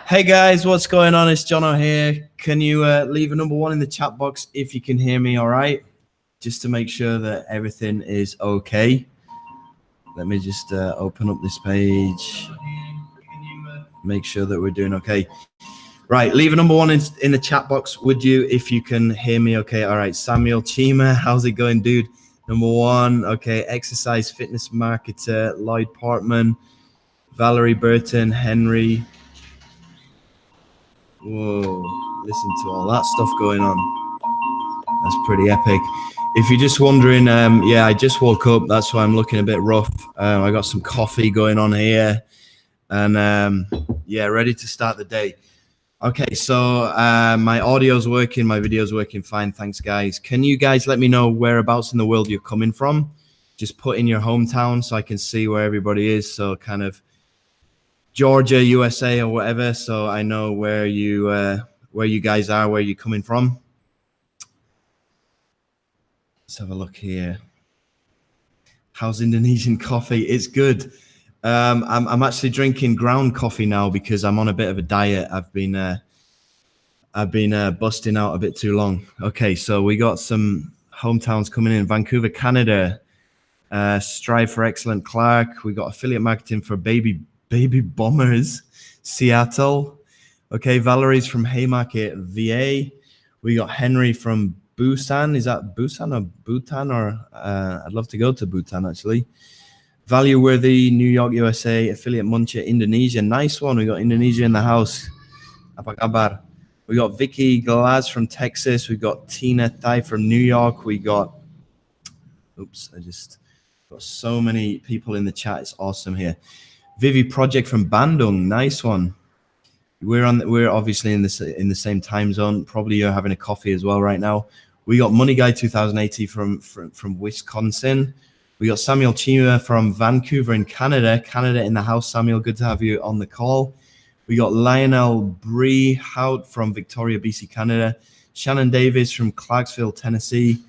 Hey guys, what's going on? It's Jono here. Can you leave a number 1 in the chat box if you can hear me all right? Just to make sure that everything is okay. Let me just open up this page. Make sure that we're doing okay. Right, leave a number 1 in the chat box, would you, if you can hear me okay? All right, Samuel Chima, how's it going, dude? Number 1, okay, exercise fitness marketer, Lloyd Portman, Valerie Burton, Henry. Whoa, listen to all that stuff going on. That's pretty epic. If you're just wondering, yeah, I just woke up. That's why I'm looking a bit rough. I got some coffee going on here. And yeah, ready to start the day. Okay, so my audio's working. My video's working fine. Thanks, guys. Can you guys let me know whereabouts in the world you're coming from? Just put in your hometown so I can see where everybody is. So kind of Georgia, USA, or whatever, so I know where you guys are, where you're coming from. Let's have a look here. How's Indonesian coffee? It's good. I'm actually drinking ground coffee now because I'm on a bit of a diet. I've been busting out a bit too long. Okay, so we got some hometowns coming in. Vancouver, Canada. Strive for Excellent, Clark. We got affiliate marketing for Baby Bombers, Seattle. Okay, Valerie's from Haymarket, VA. We got Henry from Busan. Is that Busan or Bhutan? Or I'd love to go to Bhutan, actually. Value Worthy, New York, USA. Affiliate Muncher, Indonesia. Nice one. We got Indonesia in the house. Apa kabar? We got Vicky Glaz from Texas. We got Tina Thai from New York. We got, oops, I just got so many people in the chat. It's awesome here. Vivi Project from Bandung, nice one. We're obviously in the same time zone. Probably you're having a coffee as well right now. We got Money Guy 2080 from Wisconsin. We got Samuel Chima from Vancouver in Canada. Canada in the house, Samuel. Good to have you on the call. We got Lionel Bree Hout from Victoria, BC, Canada. Shannon Davis from Clarksville, Tennessee.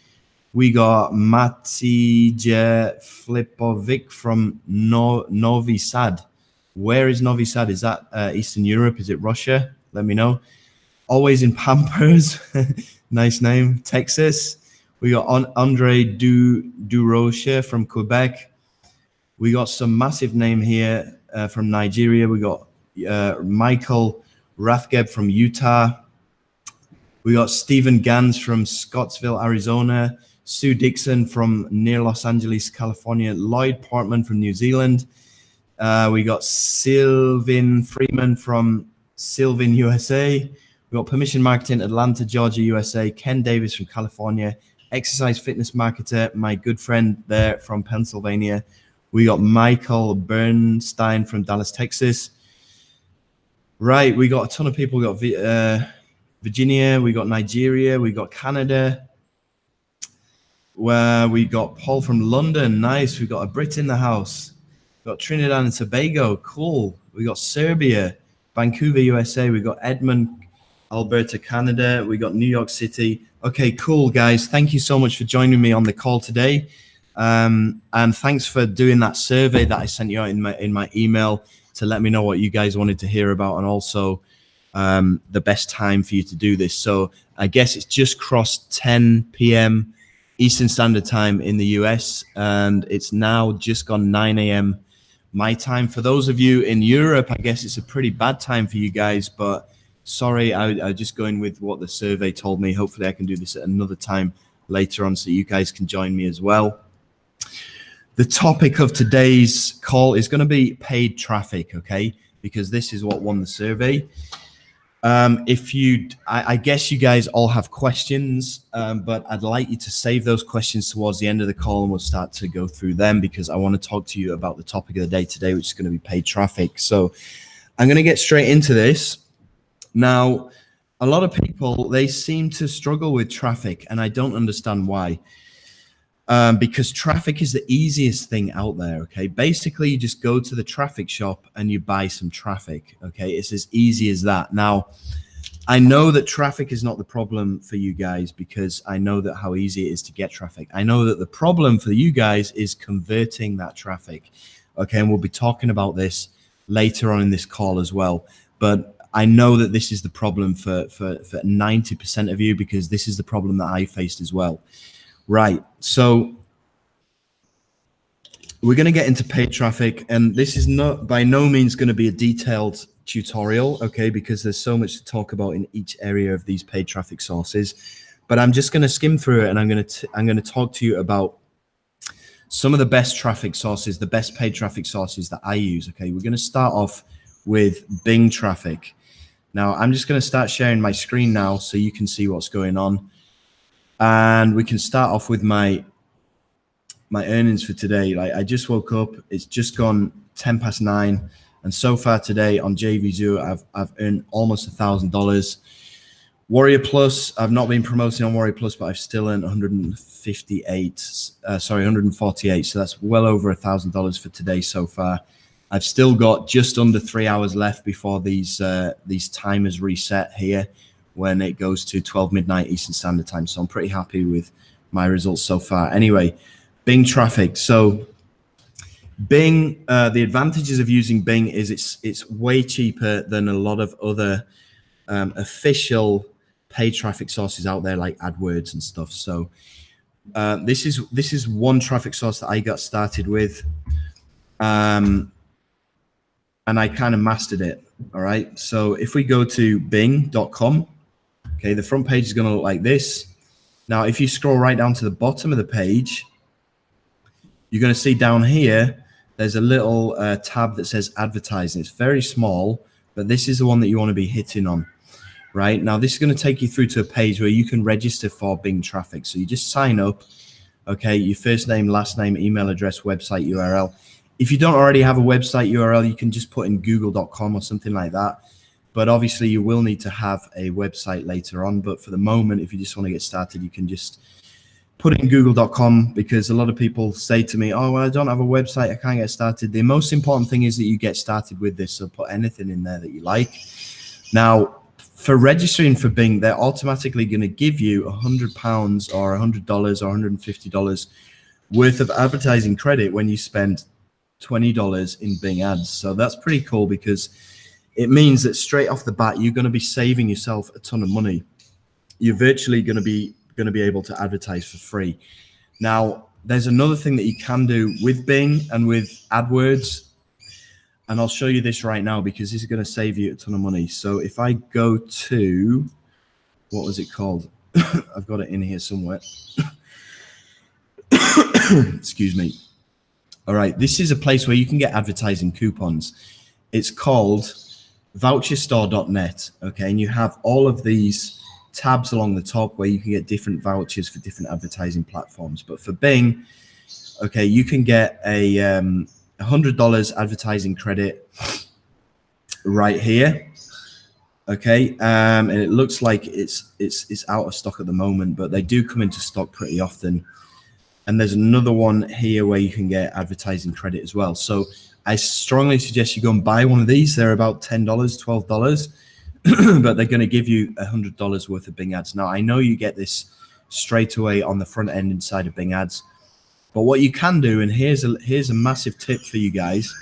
We got Matija Flipovic from Novi Sad. Where is Novi Sad? Is that Eastern Europe? Is it Russia? Let me know. Always in Pampers. Nice name. Texas. We got Andre Duroche from Quebec. We got some massive name here from Nigeria. We got Michael Rathgeb from Utah. We got Stephen Gans from Scottsville, Arizona. Sue Dixon from near Los Angeles, California. Lloyd Portman from New Zealand. We got Sylvain Freeman from Sylvain, USA. We got Permission Marketing, Atlanta, Georgia, USA. Ken Davis from California. Exercise Fitness Marketer, my good friend there from Pennsylvania. We got Michael Bernstein from Dallas, Texas. Right, we got a ton of people. We got Virginia, we got Nigeria, we got Canada. Where we got Paul from London, nice. We got a Brit in the house. We got Trinidad and Tobago, cool. We got Serbia, Vancouver, USA. We got Edmond, Alberta, Canada. We got New York City. Okay, cool, guys. Thank you so much for joining me on the call today, and thanks for doing that survey that I sent you out in my email to let me know what you guys wanted to hear about, and also the best time for you to do this. So I guess it's just crossed 10 p.m. Eastern Standard Time in the US, and it's now just gone 9 a.m. my time. For those of you in Europe, I guess it's a pretty bad time for you guys, but sorry, I just going with what the survey told me. Hopefully I can do this at another time later on so you guys can join me as well. The topic of today's call is going to be paid traffic, okay? Because this is what won the survey. I guess you guys all have questions, but I'd like you to save those questions towards the end of the call, and we'll start to go through them because I want to talk to you about the topic of the day today, which is going to be paid traffic. So I'm going to get straight into this. Now, a lot of people, they seem to struggle with traffic, and I don't understand why. Because traffic is the easiest thing out there, okay? Basically, you just go to the traffic shop and you buy some traffic, okay? It's as easy as that. Now, I know that traffic is not the problem for you guys because I know that how easy it is to get traffic. I know that the problem for you guys is converting that traffic, okay? And we'll be talking about this later on in this call as well. But I know that this is the problem for 90% of you, because this is the problem that I faced as well. Right, so we're going to get into paid traffic, and this is not by no means going to be a detailed tutorial, okay, because there's so much to talk about in each area of these paid traffic sources. But I'm just going to skim through it, and I'm going to talk to you about some of the best traffic sources, the best paid traffic sources that I use. Okay, we're going to start off with Bing traffic. Now, I'm just going to start sharing my screen now so you can see what's going on, and we can start off with my earnings for today. Like, I just woke up, it's just gone 10 past 9, and so far today on JVZoo, I've earned almost $1,000. Warrior Plus, I've not been promoting on Warrior Plus, but I've still earned 148. So that's well over $1,000 for today so far. I've still got just under 3 hours left before these timers reset here when it goes to 12 midnight Eastern Standard Time. So I'm pretty happy with my results so far. Anyway, Bing traffic. So Bing, the advantages of using Bing is it's way cheaper than a lot of other official paid traffic sources out there like AdWords and stuff. So this is one traffic source that I got started with, and I kind of mastered it. All right. So if we go to bing.com, okay, the front page is going to look like this. Now, if you scroll right down to the bottom of the page, you're going to see down here, there's a little tab that says advertising. It's very small, but this is the one that you want to be hitting on. Right now, this is going to take you through to a page where you can register for Bing traffic. So you just sign up, okay, your first name, last name, email address, website URL. If you don't already have a website URL, you can just put in google.com or something like that. But obviously, you will need to have a website later on. But for the moment, if you just want to get started, you can just put it in google.com, because a lot of people say to me, oh, well, I don't have a website, I can't get started. The most important thing is that you get started with this. So put anything in there that you like. Now, for registering for Bing, they're automatically going to give you £100 or $100 or $150 worth of advertising credit when you spend $20 in Bing ads. So that's pretty cool, because it means that straight off the bat, you're going to be saving yourself a ton of money. You're virtually going to be able to advertise for free. Now, there's another thing that you can do with Bing and with AdWords, and I'll show you this right now, because this is going to save you a ton of money. So if I go to, what was it called? I've got it in here somewhere. Excuse me. All right, this is a place where you can get advertising coupons. It's called Voucherstarnet, okay? And you have all of these tabs along the top where you can get different vouchers for different advertising platforms. But for Bing, okay, you can get a $100 advertising credit right here, okay, and it looks like it's out of stock at the moment, but they do come into stock pretty often. And there's another one here where you can get advertising credit as well. So I strongly suggest you go and buy one of these. They're about $10, $12, but they're going to give you $100 worth of Bing ads. Now, I know you get this straight away on the front end inside of Bing ads. But what you can do, and here's a massive tip for you guys,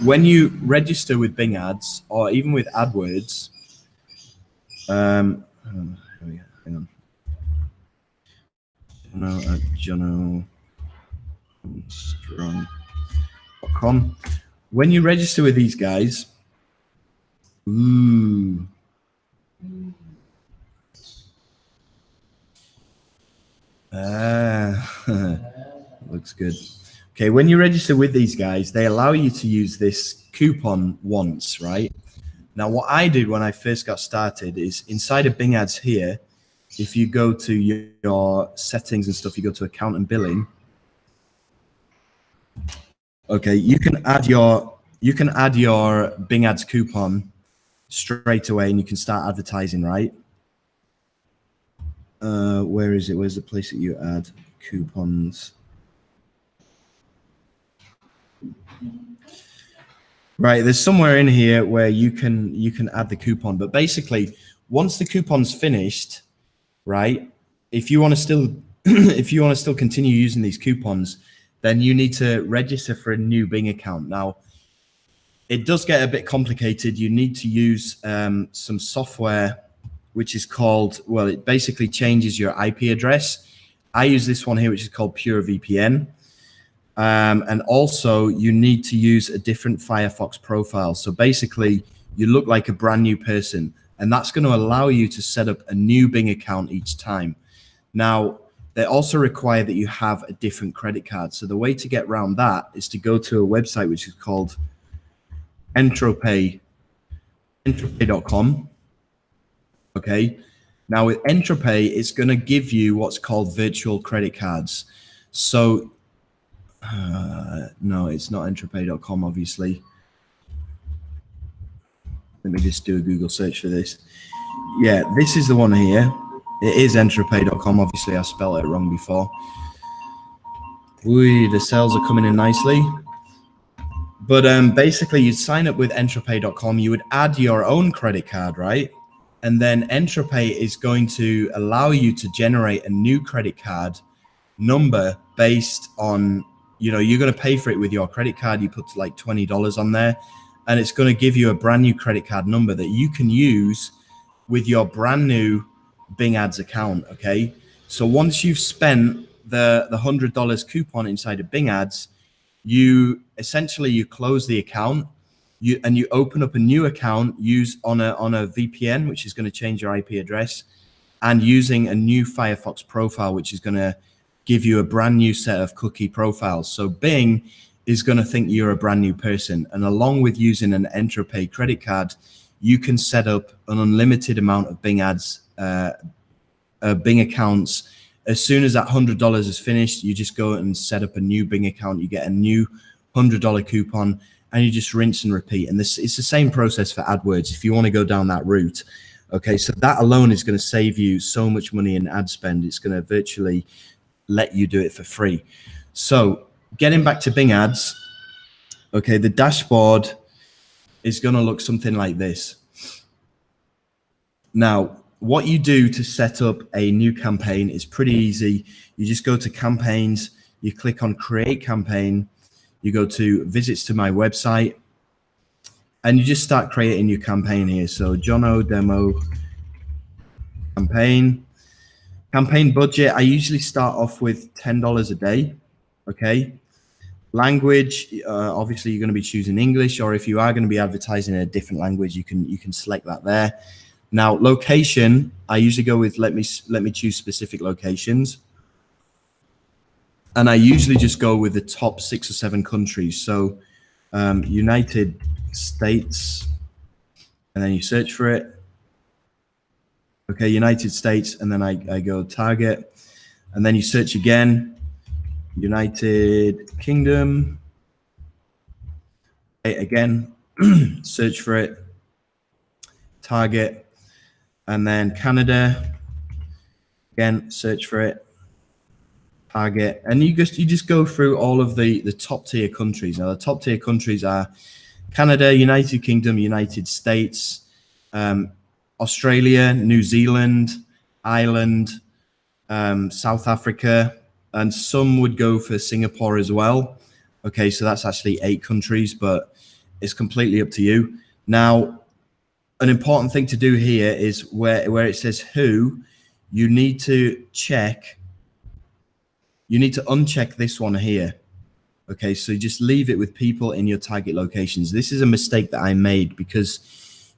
when you register with Bing ads or even with AdWords, hang on. JonoStrong.com. When you register with these guys, looks good. Okay, when you register with these guys, they allow you to use this coupon once, right? Now, what I did when I first got started is inside of Bing ads here, if you go to your settings and stuff, you go to account and billing. Okay, you can add your Bing ads coupon straight away, and you can start advertising, right? Where is it? Where's the place that you add coupons? Right, there's somewhere in here where you can add the coupon, but basically once the coupon's finished, right, if you want to still continue using these coupons, then you need to register for a new Bing account. Now, it does get a bit complicated. You need to use some software which is called, well, it basically changes your IP address. I use this one here, which is called Pure VPN. And also you need to use a different Firefox profile. So basically you look like a brand new person, and that's going to allow you to set up a new Bing account each time. Now, they also require that you have a different credit card. So the way to get around that is to go to a website which is called Entropy.com. Okay. Now with Entropy, it's going to give you what's called virtual credit cards. So no, it's not Entropy.com, obviously. Let me just do a Google search for this. Yeah, this is the one here. It is Entropy.com. Obviously, I spelled it wrong before. Ooh, the sales are coming in nicely. But basically, you'd sign up with Entropy.com. You would add your own credit card, right? And then Entropy is going to allow you to generate a new credit card number based on, you know, you're going to pay for it with your credit card. You put like $20 on there, and it's going to give you a brand new credit card number that you can use with your brand new Bing Ads account. Okay. So once you've spent the $100 coupon inside of Bing Ads, you close the account, and you open up a new account on a VPN, which is going to change your IP address, and using a new Firefox profile, which is going to give you a brand new set of cookie profiles. So Bing is going to think you're a brand new person. And along with using an Entropy credit card, you can set up an unlimited amount of Bing Ads, Bing accounts. As soon as that $100 is finished, you just go and set up a new Bing account. You get a new $100 coupon, and you just rinse and repeat. And it's the same process for AdWords if you want to go down that route. Okay, so that alone is going to save you so much money in ad spend. It's going to virtually let you do it for free. So getting back to Bing Ads, okay, the dashboard is going to look something like this. Now, what you do to set up a new campaign is pretty easy. You just go to campaigns, you click on create campaign, you go to visits to my website, and you just start creating your campaign here. So Jono demo campaign budget. I usually start off with $10 a day. Okay. Language, obviously you're going to be choosing English, or if you are going to be advertising in a different language, you can select that there. Now, location, I usually go with let me choose specific locations. And I usually just go with the top 6 or 7 countries. So United States, and then you search for it. Okay, United States, and then I go target, and then you search again, United Kingdom. Okay, again, search for it, target, and then Canada, again, search for it, target, and you just go through all of the top tier countries. Now the top tier countries are Canada, United Kingdom, United States, Australia, New Zealand, Ireland, South Africa, and some would go for Singapore as well. Okay, so that's actually 8 countries, but it's completely up to you. Now, an important thing to do here is where it says who, you need to check. You need to uncheck this one here. Okay, so just leave it with people in your target locations. This is a mistake that I made, because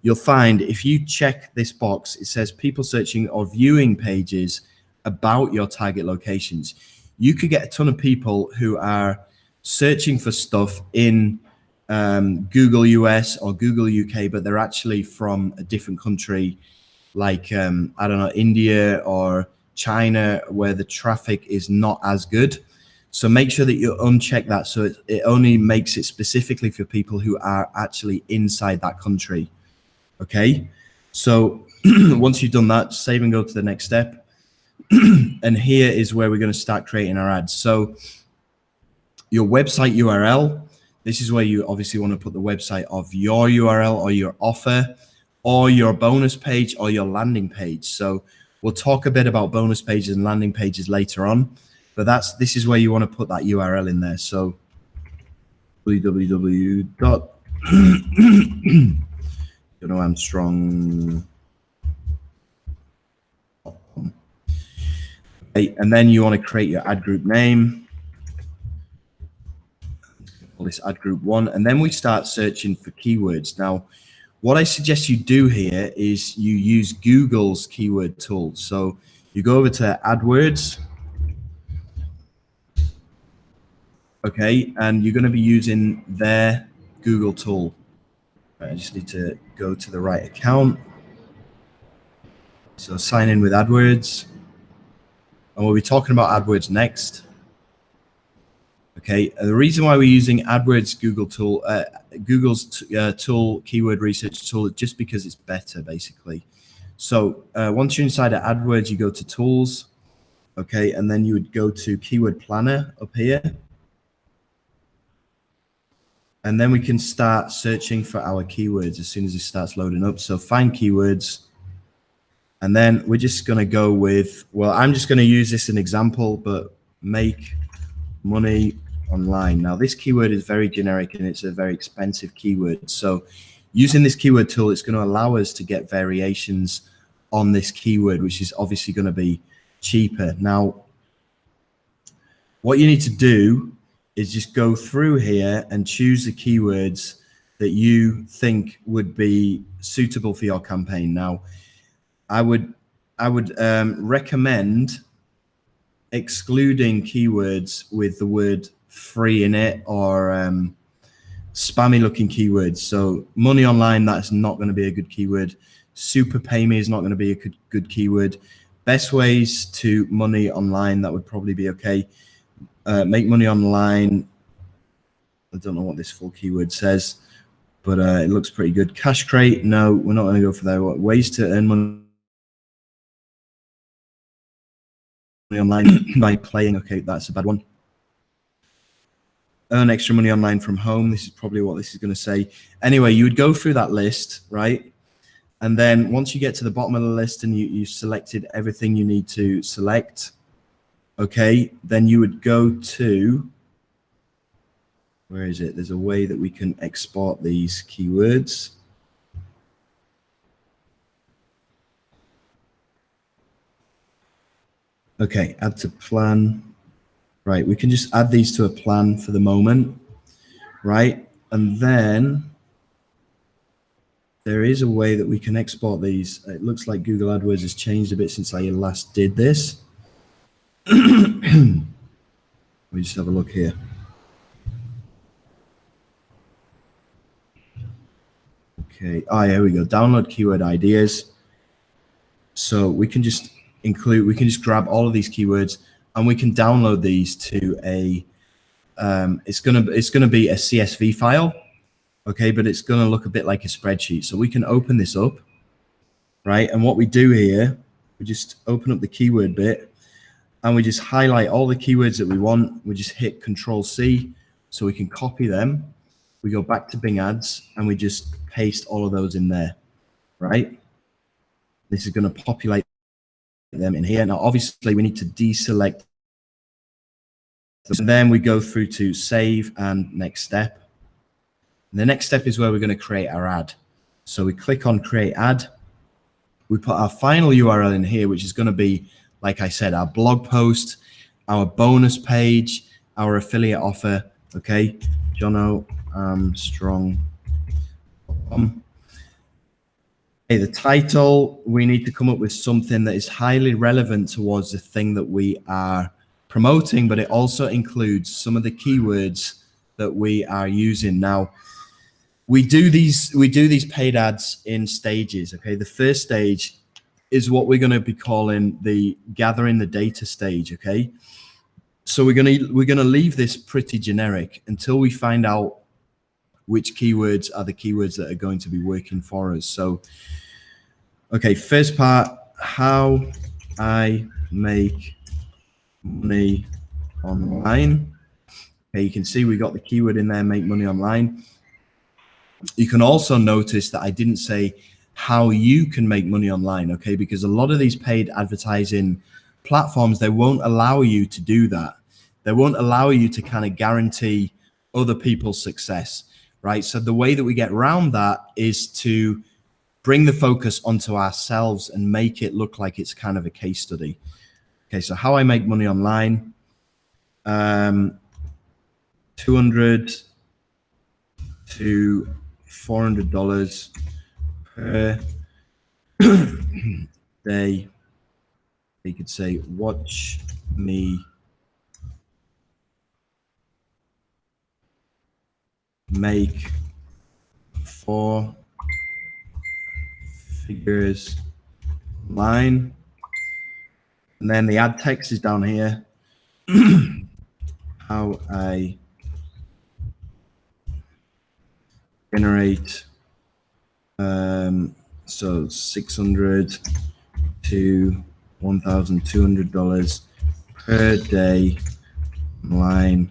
you'll find if you check this box, it says people searching or viewing pages about your target locations. You could get a ton of people who are searching for stuff in Google US or Google UK, but they're actually from a different country, like, I don't know, India or China, where the traffic is not as good. So make sure that you uncheck that, so it only makes it specifically for people who are actually inside that country. Okay, so once you've done that, save and go to the next step. And here is where we're going to start creating our ads. So your website URL, this is where you obviously want to put the website of your URL or your offer or your bonus page or your landing page. So we'll talk a bit about bonus pages and landing pages later on, but this is where you want to put that URL in there. So www. You know, I'm strong. Okay, and then you want to create your ad group name. Call this ad group 1, and then we start searching for keywords. Now, what I suggest you do here is you use Google's keyword tool. So you go over to AdWords, okay, and you're going to be using their Google tool. Right, I just need to go to the right account. So sign in with AdWords, and we'll be talking about AdWords next. Okay, the reason why we're using AdWords Google tool, Google's tool, keyword research tool, just because it's better, basically. So once you're inside of AdWords, you go to Tools, okay, and then you would go to Keyword Planner up here. And then we can start searching for our keywords as soon as it starts loading up. So find keywords. And then we're just going to go with, well, I'm just going to use this as an example, but make money online. Now, this keyword is very generic and it's a very expensive keyword. So using this keyword tool, it's going to allow us to get variations on this keyword, which is obviously going to be cheaper. Now, what you need to do is just go through here and choose the keywords that you think would be suitable for your campaign. Now, I would recommend excluding keywords with the word free in it or spammy looking keywords. So money online, that's not going to be a good keyword. Super pay me is not going to be a good keyword. Best ways to money online, that would probably be okay. Make money online. I don't know what this full keyword says, but it looks pretty good. Cash crate, no, we're not going to go for that. Ways to earn money online by playing. Okay, that's a bad one. Earn extra money online from home. This is probably what this is going to say. Anyway, you would go through that list, right? And then once you get to the bottom of the list and you've selected everything you need to select, okay, then you would go to, where is it? There's a way that we can export these keywords. Okay, add to plan. Right, we can just add these to a plan for the moment, right? And then there is a way that we can export these. It looks like Google AdWords has changed a bit since I last did this. We just have a look here. Okay, here we go. Download keyword ideas. So we can just include, we can just grab all of these keywords and we can download these to a, it's gonna be a CSV file, okay, but it's gonna look a bit like a spreadsheet. So we can open this up, right? And what we do here, we just open up the keyword bit and we just highlight all the keywords that we want. We just hit Control-C so we can copy them. We go back to Bing Ads and we just paste all of those in there, right? This is going to populate them in here. Now, obviously, we need to deselect. And then we go through to save and next step. And the next step is where we're going to create our ad. So we click on create ad. We put our final URL in here, which is going to be, like I said, our blog post, our bonus page, our affiliate offer. Okay, Jono Armstrong. Okay, the title, we need to come up with something that is highly relevant towards the thing that we are promoting, but it also includes some of the keywords that we are using. Now, we do these paid ads in stages. Okay, the first stage is what we're going to be calling the gathering the data stage. Okay, so we're going to leave this pretty generic until we find out which keywords are the keywords that are going to be working for us. So, okay, first part, how I make money online. Okay, you can see we got the keyword in there, make money online. You can also notice that I didn't say how you can make money online, okay, because a lot of these paid advertising platforms, they won't allow you to do that. They won't allow you to kind of guarantee other people's success, right? So the way that we get around that is to bring the focus onto ourselves and make it look like it's kind of a case study. Okay, so how I make money online, 200 to $400 per day. You could say, watch me make 4 figures online. And then the ad text is down here. How I generate so $600 to $1,200 per day online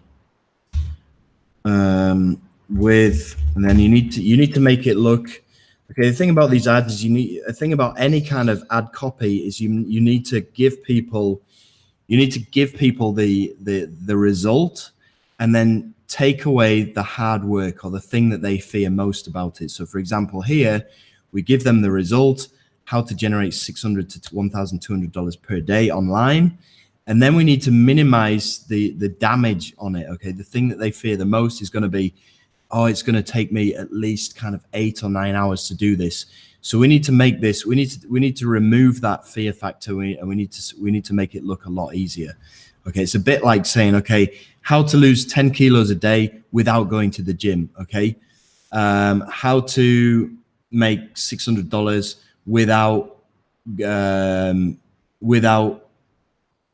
with, and then you need to make it look okay. The thing about these ads is a thing about any kind of ad copy is you need to give people the result and then take away the hard work or the thing that they fear most about it. So for example, here we give them the result, how to generate $600 to $1,200 per day online. And then we need to minimize the damage on it. Okay. The thing that they fear the most is going to be, oh, it's going to take me at least kind of 8 or 9 hours to do this. So we need to make this, we need to remove that fear factor, and we need to make it look a lot easier. Okay. It's a bit like saying, okay, how to lose 10 kilos a day without going to the gym. Okay. How to make $600 without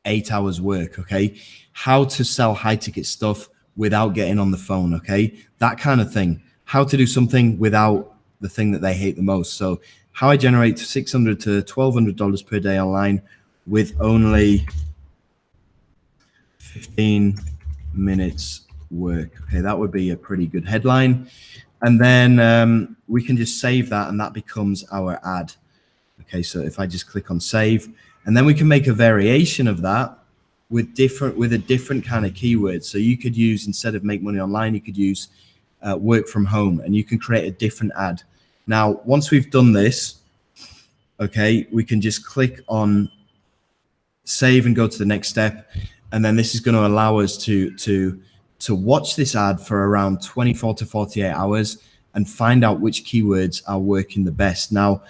8 hours work. Okay. How to sell high ticket stuff without getting on the phone. Okay. That kind of thing. How to do something without the thing that they hate the most. So how I generate $600 to $1,200 per day online with only 15 minutes work. Okay. That would be a pretty good headline. And then we can just save that, and that becomes our ad. Okay. So if I just click on save, and then we can make a variation of that with a different kind of keyword. So you could use, instead of make money online, you could use work from home, and you can create a different ad. Now, once we've done this, okay, we can just click on save and go to the next step. And then this is going to allow us to watch this ad for around 24 to 48 hours and find out which keywords are working the best. Now,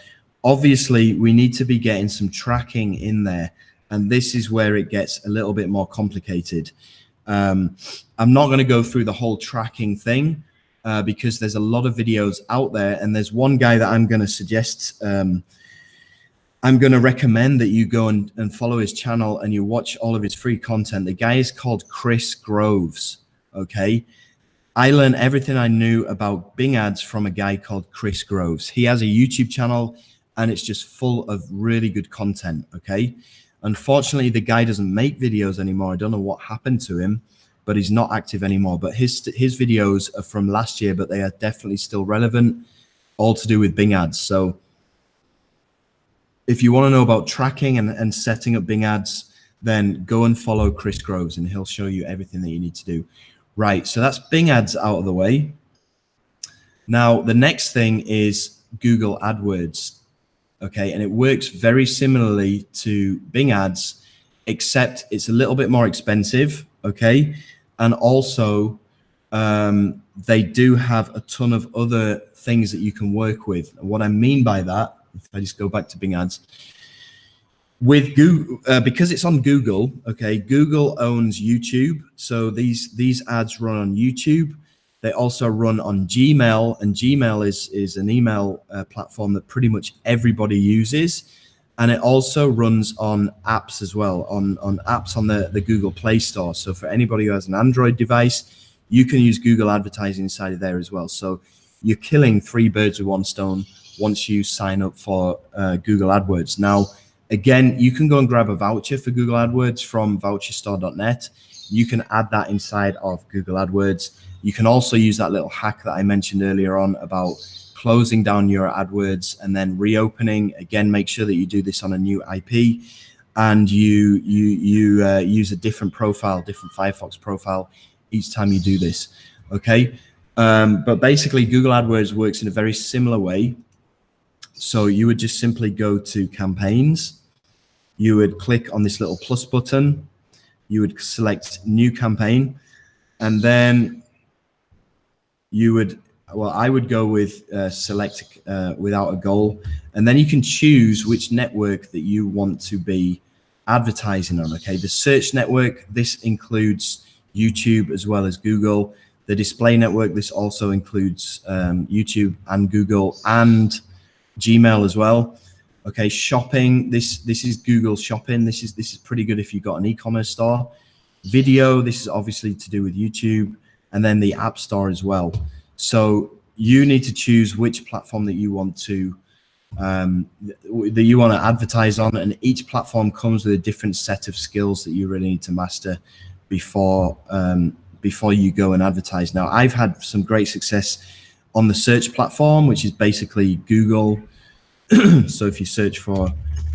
obviously, we need to be getting some tracking in there. And this is where it gets a little bit more complicated. I'm not going to go through the whole tracking thing because there's a lot of videos out there. And there's one guy that I'm going to suggest. I'm going to recommend that you go and follow his channel and you watch all of his free content. The guy is called Chris Groves. Okay. I learned everything I knew about Bing ads from a guy called Chris Groves. He has a YouTube channel and it's just full of really good content. Okay. Unfortunately, the guy doesn't make videos anymore. I don't know what happened to him, but he's not active anymore. But his videos are from last year, but they are definitely still relevant, all to do with Bing ads. So if you want to know about tracking and setting up Bing ads, then go and follow Chris Groves and he'll show you everything that you need to do. Right, so that's Bing ads out of the way. Now, the next thing is Google AdWords. Okay, and it works very similarly to Bing ads, except it's a little bit more expensive. Okay, and also they do have a ton of other things that you can work with. And what I mean by that, if I just go back to Bing ads, with Google, because it's on Google. Okay, Google owns YouTube, so these ads run on YouTube. They also run on Gmail, and Gmail is an email platform that pretty much everybody uses. And it also runs on apps as well, on apps on the Google Play Store. So for anybody who has an Android device, you can use Google advertising inside of there as well. So you're killing 3 birds with 1 stone once you sign up for Google AdWords. Now, again, you can go and grab a voucher for Google AdWords from Voucherstarnet. You can add that inside of Google AdWords. You can also use that little hack that I mentioned earlier on about closing down your AdWords and then reopening. Again, make sure that you do this on a new IP and you use a different profile, different Firefox profile each time you do this. Okay. But basically Google AdWords works in a very similar way. So you would just simply go to campaigns. You would click on this little plus button. You would select new campaign, and then you would, well, I would go with select without a goal, and then you can choose which network that you want to be advertising on. Okay, the search network, this includes YouTube as well as Google. The display network, this also includes YouTube and Google and Gmail as well. Okay, shopping, this is Google Shopping. This is pretty good if you've got an e-commerce store. Video, this is obviously to do with YouTube, and then the App Store as well. So you need to choose which platform that you want to advertise on, and each platform comes with a different set of skills that you really need to master before you go and advertise. Now, I've had some great success on the search platform, which is basically Google. So if you search for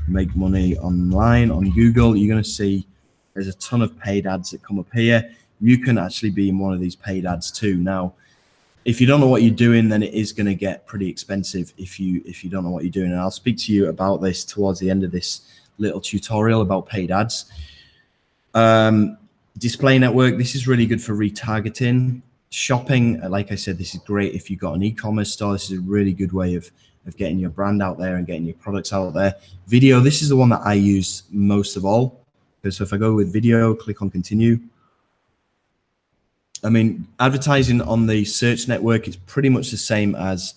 make money online on Google, you're going to see there's a ton of paid ads that come up here. You can actually be in one of these paid ads too. Now, if you don't know what you're doing, then it is going to get pretty expensive if you don't know what you're doing. And I'll speak to you about this towards the end of this little tutorial about paid ads. Display network, this is really good for retargeting. Shopping, like I said, this is great if you've got an e-commerce store. This is a really good way of getting your brand out there and getting your products out there. Video, this is the one that I use most of all. So if I go with video, click on continue. I mean, advertising on the search network is pretty much the same as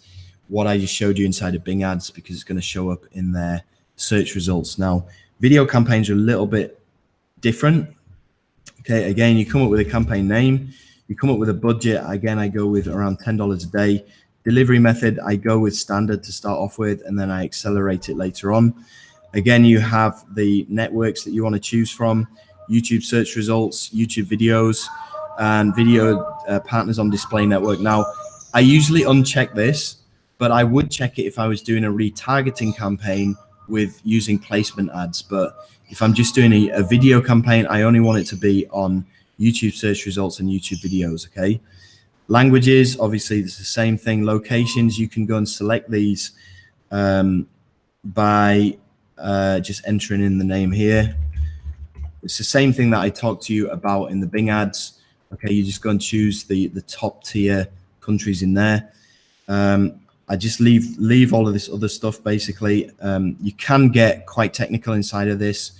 what I just showed you inside of Bing ads, because it's going to show up in their search results. Now, video campaigns are a little bit different. Okay, again, you come up with a campaign name, you come up with a budget. Again, I go with around $10 a day. Delivery method, I go with standard to start off with, and then I accelerate it later on. Again, you have the networks that you want to choose from: YouTube search results, YouTube videos, and video partners on display network. Now, I usually uncheck this, but I would check it if I was doing a retargeting campaign with using placement ads. But if I'm just doing a video campaign, I only want it to be on YouTube search results and YouTube videos. Okay. Languages, obviously, it's the same thing. Locations, you can go and select these by just entering in the name here. It's the same thing that I talked to you about in the Bing ads. Okay, you just go and choose the top tier countries in there. I just leave all of this other stuff basically. You can get quite technical inside of this,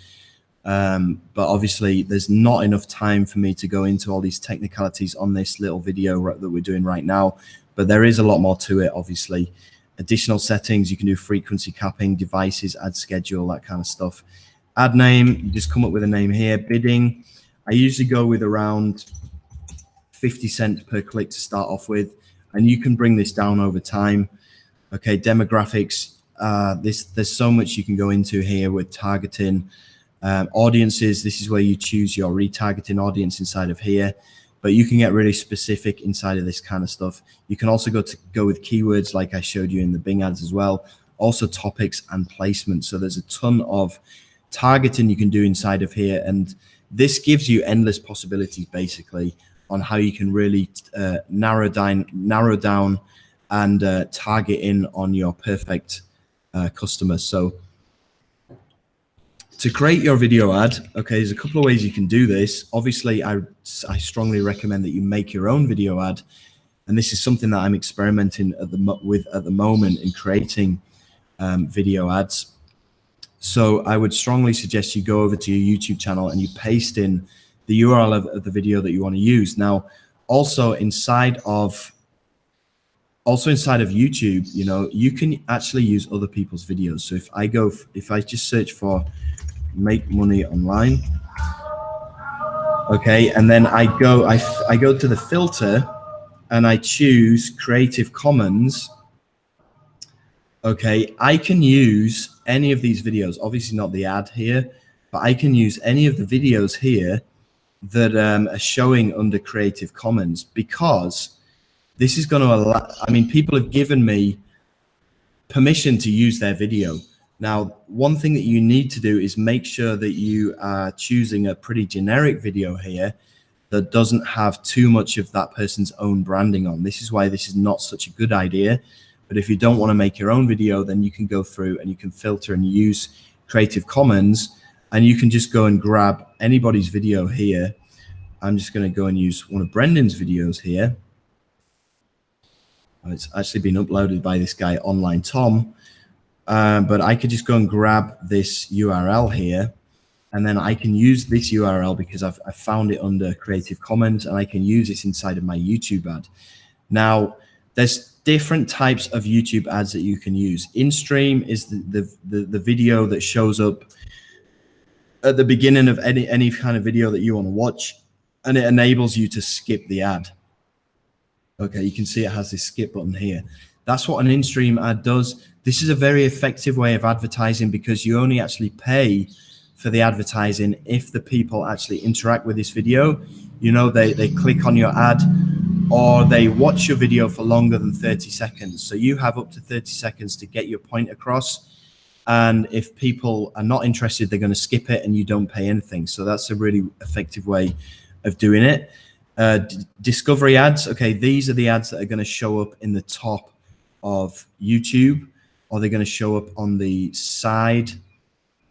but obviously there's not enough time for me to go into all these technicalities on this little video that we're doing right now. But there is a lot more to it, obviously. Additional settings, you can do frequency capping, devices, ad schedule, that kind of stuff. Ad name, you just come up with a name here. Bidding, I usually go with around 50 cents per click to start off with, and you can bring this down over time. Okay, demographics, there's so much you can go into here with targeting. Audiences, this is where you choose your retargeting audience inside of here, but you can get really specific inside of this kind of stuff. You can also go with keywords like I showed you in the Bing ads as well. Also topics and placement. So there's a ton of targeting you can do inside of here, and this gives you endless possibilities basically on how you can really narrow down and target in on your perfect customer. So to create your video ad, okay, there's a couple of ways you can do this. Obviously, I strongly recommend that you make your own video ad, and this is something that I'm experimenting at the moment in creating video ads. So I would strongly suggest you go over to your YouTube channel and you paste in the URL of the video that you want to use. Now, also inside of YouTube, you know, you can actually use other people's videos. So if I just search for make money online, okay, and then I go to the filter and I choose Creative Commons. Okay, I can use any of these videos, obviously not the ad here, but I can use any of the videos here that are showing under Creative Commons, because this is going to allow, I mean, people have given me permission to use their video. Now, one thing that you need to do is make sure that you are choosing a pretty generic video here, that doesn't have too much of that person's own branding on. This is why this is not such a good idea. But if you don't want to make your own video, then you can go through and you can filter and use Creative Commons, and you can just go and grab anybody's video here. I'm just going to go and use one of Brendan's videos here. It's actually been uploaded by this guy, Online Tom. But I could just go and grab this URL here, and then I can use this URL because I've found it under Creative Commons, and I can use this inside of my YouTube ad. Now, there's different types of YouTube ads that you can use. In-stream is the video that shows up at the beginning of any kind of video that you want to watch, and it enables you to skip the ad. Okay, you can see it has this skip button here. That's what an in-stream ad does. This is a very effective way of advertising because you only actually pay for the advertising if the people actually interact with this video. You know, they click on your ad, or they watch your video for longer than 30 seconds. So you have up to 30 seconds to get your point across. And if people are not interested, they're going to skip it and you don't pay anything. So that's a really effective way of doing it. Discovery ads. Okay, these are the ads that are going to show up in the top of YouTube, or they're going to show up on the side.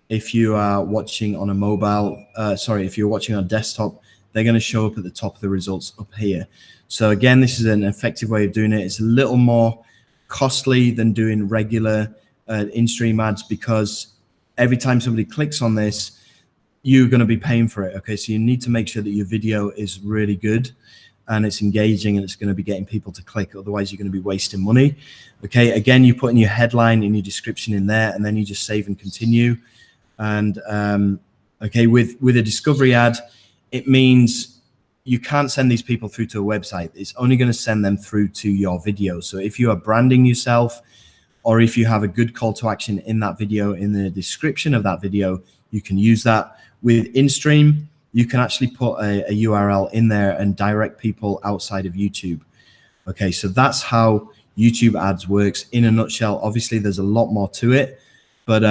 If you are watching on a mobile, if you're watching on a desktop, they're going to show up at the top of the results up here. So again, this is an effective way of doing it. It's a little more costly than doing regular in-stream ads, because every time somebody clicks on this, you're going to be paying for it. Okay, so you need to make sure that your video is really good and it's engaging and it's going to be getting people to click. Otherwise, you're going to be wasting money. Okay, again, you put in your headline and your description in there, and then you just save and continue. And okay, with a discovery ad, it means you can't send these people through to a website. It's only going to send them through to your video. So if you are branding yourself, or if you have a good call to action in that video, in the description of that video, you can use that. With in-stream, you can actually put a URL in there and direct people outside of YouTube. Okay, so that's how YouTube ads works in a nutshell. Obviously, there's a lot more to it, but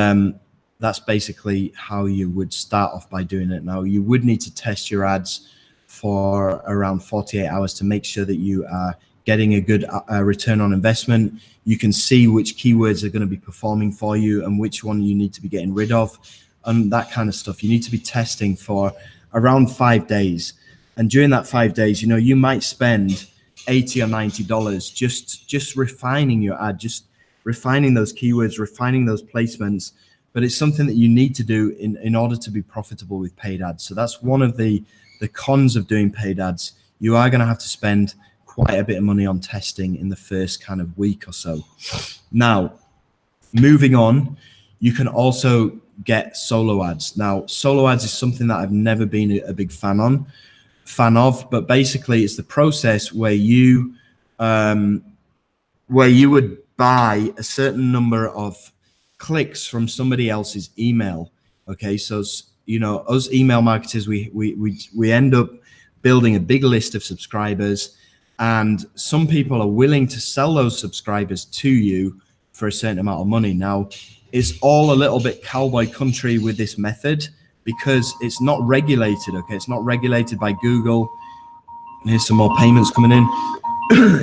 that's basically how you would start off by doing it. Now, you would need to test your ads for around 48 hours to make sure that you are getting a good return on investment. You can see which keywords are going to be performing for you and which one you need to be getting rid of, and that kind of stuff. You need to be testing for around 5 days. And during that 5 days, you know, you might spend $80 or $90 just refining your ad, just refining those keywords, refining those placements. But it's something that you need to do in order to be profitable with paid ads. So that's one of the cons of doing paid ads. You are going to have to spend quite a bit of money on testing in the first kind of week or so. Now, moving on, you can also get solo ads. Now, solo ads is something that I've never been a big fan of, but basically it's the process where you would buy a certain number of clicks from somebody else's email. Okay, so you know, us email marketers, we end up building a big list of subscribers, and some people are willing to sell those subscribers to you for a certain amount of money. Now, it's all a little bit cowboy country with this method because it's not regulated. Okay, it's not regulated by Google. Here's some more payments coming in.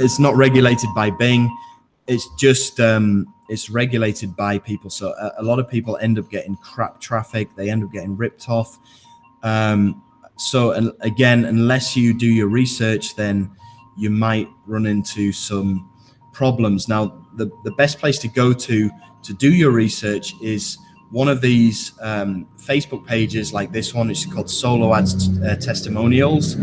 It's not regulated by Bing. It's just it's regulated by people. So a lot of people end up getting crap traffic. They end up getting ripped off. So again, unless you do your research, then you might run into some problems. Now, the best place to go to do your research is one of these Facebook pages like this one. It's called Solo Ads Testimonials.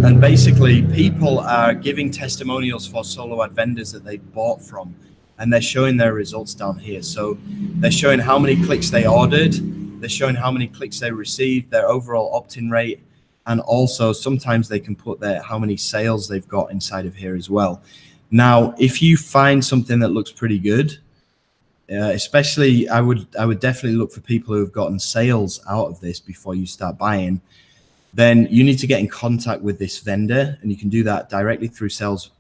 And basically, people are giving testimonials for solo ad vendors that they bought from, and they're showing their results down here. So they're showing how many clicks they ordered, they're showing how many clicks they received, their overall opt-in rate, and also sometimes they can put how many sales they've got inside of here as well. Now, if you find something that looks pretty good, especially I would definitely look for people who have gotten sales out of this before you start buying. Then you need to get in contact with this vendor, and you can do that directly through Facebook.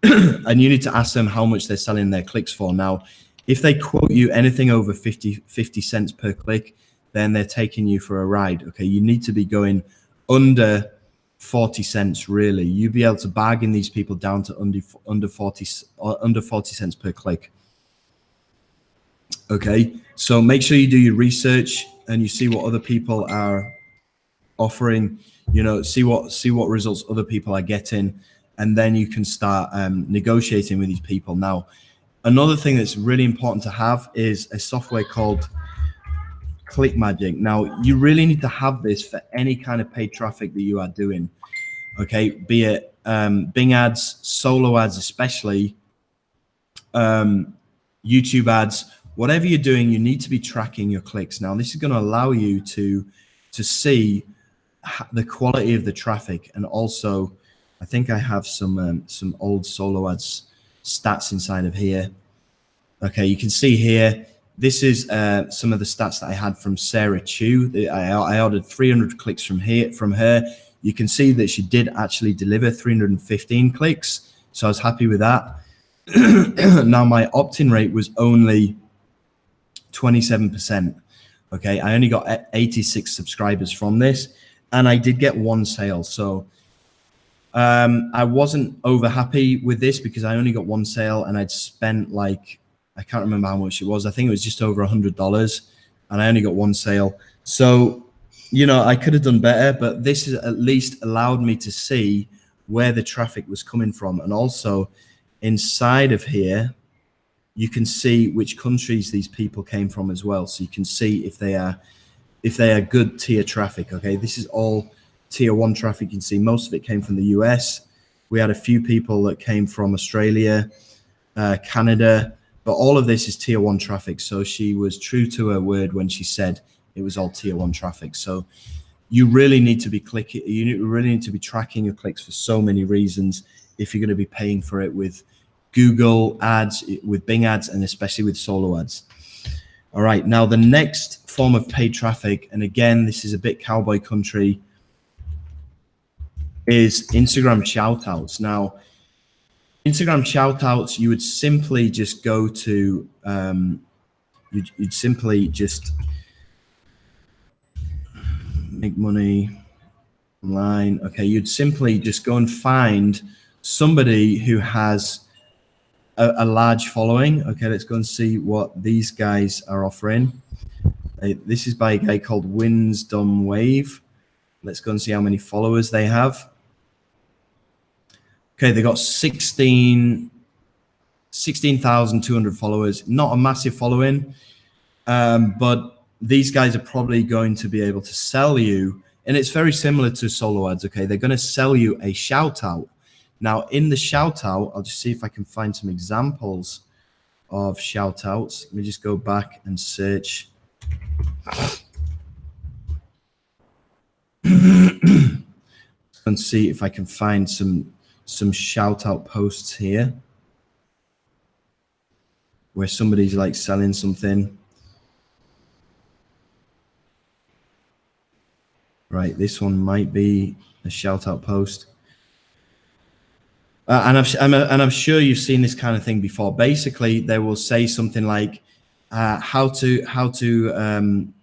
And you need to ask them how much they're selling their clicks for. Now, if they quote you anything over 50 cents per click, then they're taking you for a ride. Okay, you need to be going under 40 cents really. You'd be able to bargain these people down to under 40 cents per click. Okay, so make sure you do your research and you see what other people are offering, you know, see what results other people are getting, and then you can start negotiating with these people. Now, another thing that's really important to have is a software called ClickMagick. Now, you really need to have this for any kind of paid traffic that you are doing. Okay, be it Bing ads, solo ads, especially YouTube ads, whatever you're doing, you need to be tracking your clicks. Now, this is going to allow you to see the quality of the traffic, and also, I think I have some old solo ads stats inside of here. Okay, you can see here. This is some of the stats that I had from Sarah Chu. I ordered 300 clicks from her. You can see that she did actually deliver 315 clicks, so I was happy with that. Now my opt-in rate was only 27%. Okay, I only got 86 subscribers from this, and I did get one sale. So I wasn't over happy with this because I only got one sale, and I'd spent like, I can't remember how much it was. I think it was just over $100, and I only got one sale. So, you know, I could have done better, but this has at least allowed me to see where the traffic was coming from. And also inside of here, you can see which countries these people came from as well. So you can see if they are good tier traffic. Okay, this is all tier 1 traffic. You can see most of it came from the US. We had a few people that came from Australia, Canada, but all of this is tier 1 traffic. So she was true to her word when she said it was all tier 1 traffic. So you really need to be clicking. You really need to be tracking your clicks for so many reasons if you're going to be paying for it with Google ads, with Bing ads, and especially with solo ads. All right, now the next form of paid traffic, and again, this is a bit cowboy country, is Instagram shoutouts. Now, Instagram shoutouts, you would simply just go to, you'd simply just make money online. Okay, you'd simply just go and find somebody who has a large following. Okay, let's go and see what these guys are offering. This is by a guy called Winsdom Wave. Let's go and see how many followers they have. Okay, they got 16,200 followers. Not a massive following, but these guys are probably going to be able to sell you, and it's very similar to solo ads. Okay, they're going to sell you a shout out. Now, in the shout out, I'll just see if I can find some examples of shout outs. Let me just go back and search. And see if I can find some shout out posts here where somebody's like selling something. Right, this one might be a shout out post. And I'm sure you've seen this kind of thing before. Basically, they will say something like how to earn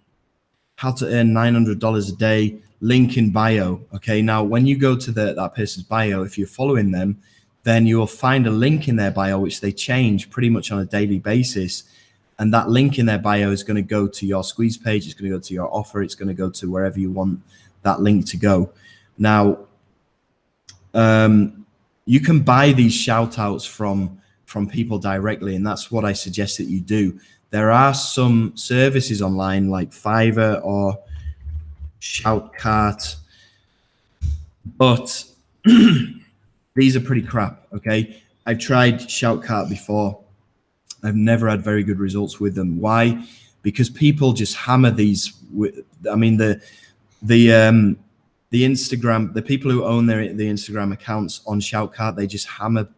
$900 a day, link in bio. Okay, now when you go to that person's bio, if you're following them, then you will find a link in their bio which they change pretty much on a daily basis, and that link in their bio is going to go to your squeeze page, it's going to go to your offer, it's going to go to wherever you want that link to go. Now you can buy these shout outs from people directly, and that's what I suggest that you do. There are some services online like Fiverr or Shoutcart, but these are pretty crap. Okay, I've tried Shoutcart before. I've never had very good results with them. Why? Because people just hammer these. I mean, the Instagram, the people who own the Instagram accounts on Shoutcart, they just hammer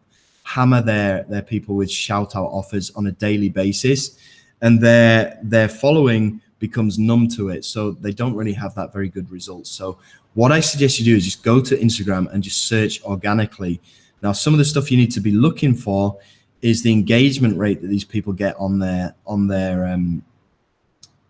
their people with shout out offers on a daily basis, and their following becomes numb to it, so they don't really have that very good results. So what I suggest you do is just go to Instagram and just search organically. Now, some of the stuff you need to be looking for is the engagement rate that these people get on their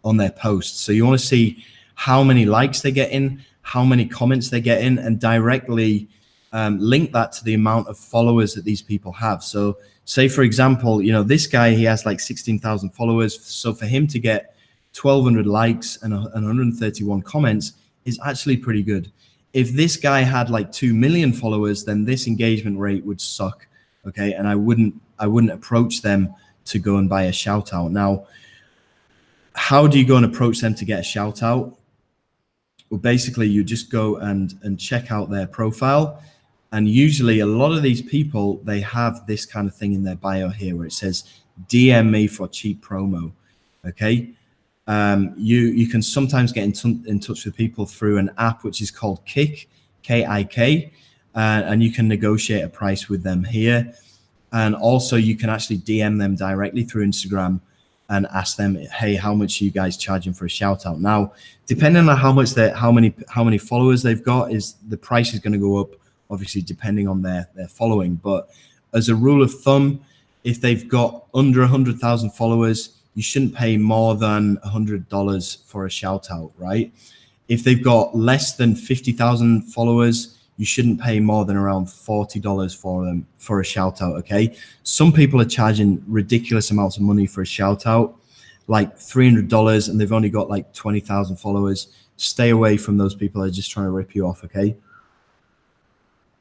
on their posts. So you want to see how many likes they get in, how many comments they get in, and directly link that to the amount of followers that these people have. So say, for example, you know, this guy, he has like 16,000 followers. So for him to get 1,200 likes and 131 comments is actually pretty good. If this guy had like 2 million followers, then this engagement rate would suck. Okay. And I wouldn't approach them to go and buy a shout out. Now, how do you go and approach them to get a shout out? Well, basically you just go and check out their profile. And usually a lot of these people, they have this kind of thing in their bio here where it says, DM me for cheap promo. Okay. You can sometimes get in touch with people through an app which is called Kik, K-I-K, and you can negotiate a price with them here. And also you can actually DM them directly through Instagram and ask them, hey, how much are you guys charging for a shout out? Now, depending on how many followers they've got, is the price is going to go up, obviously depending on their following. But as a rule of thumb, if they've got under 100,000 followers, you shouldn't pay more than $100 for a shout out, right? If they've got less than 50,000 followers, you shouldn't pay more than around $40 for them for a shout out. Okay. Some people are charging ridiculous amounts of money for a shout out, like $300, and they've only got like 20,000 followers. Stay away from those people that are just trying to rip you off. Okay.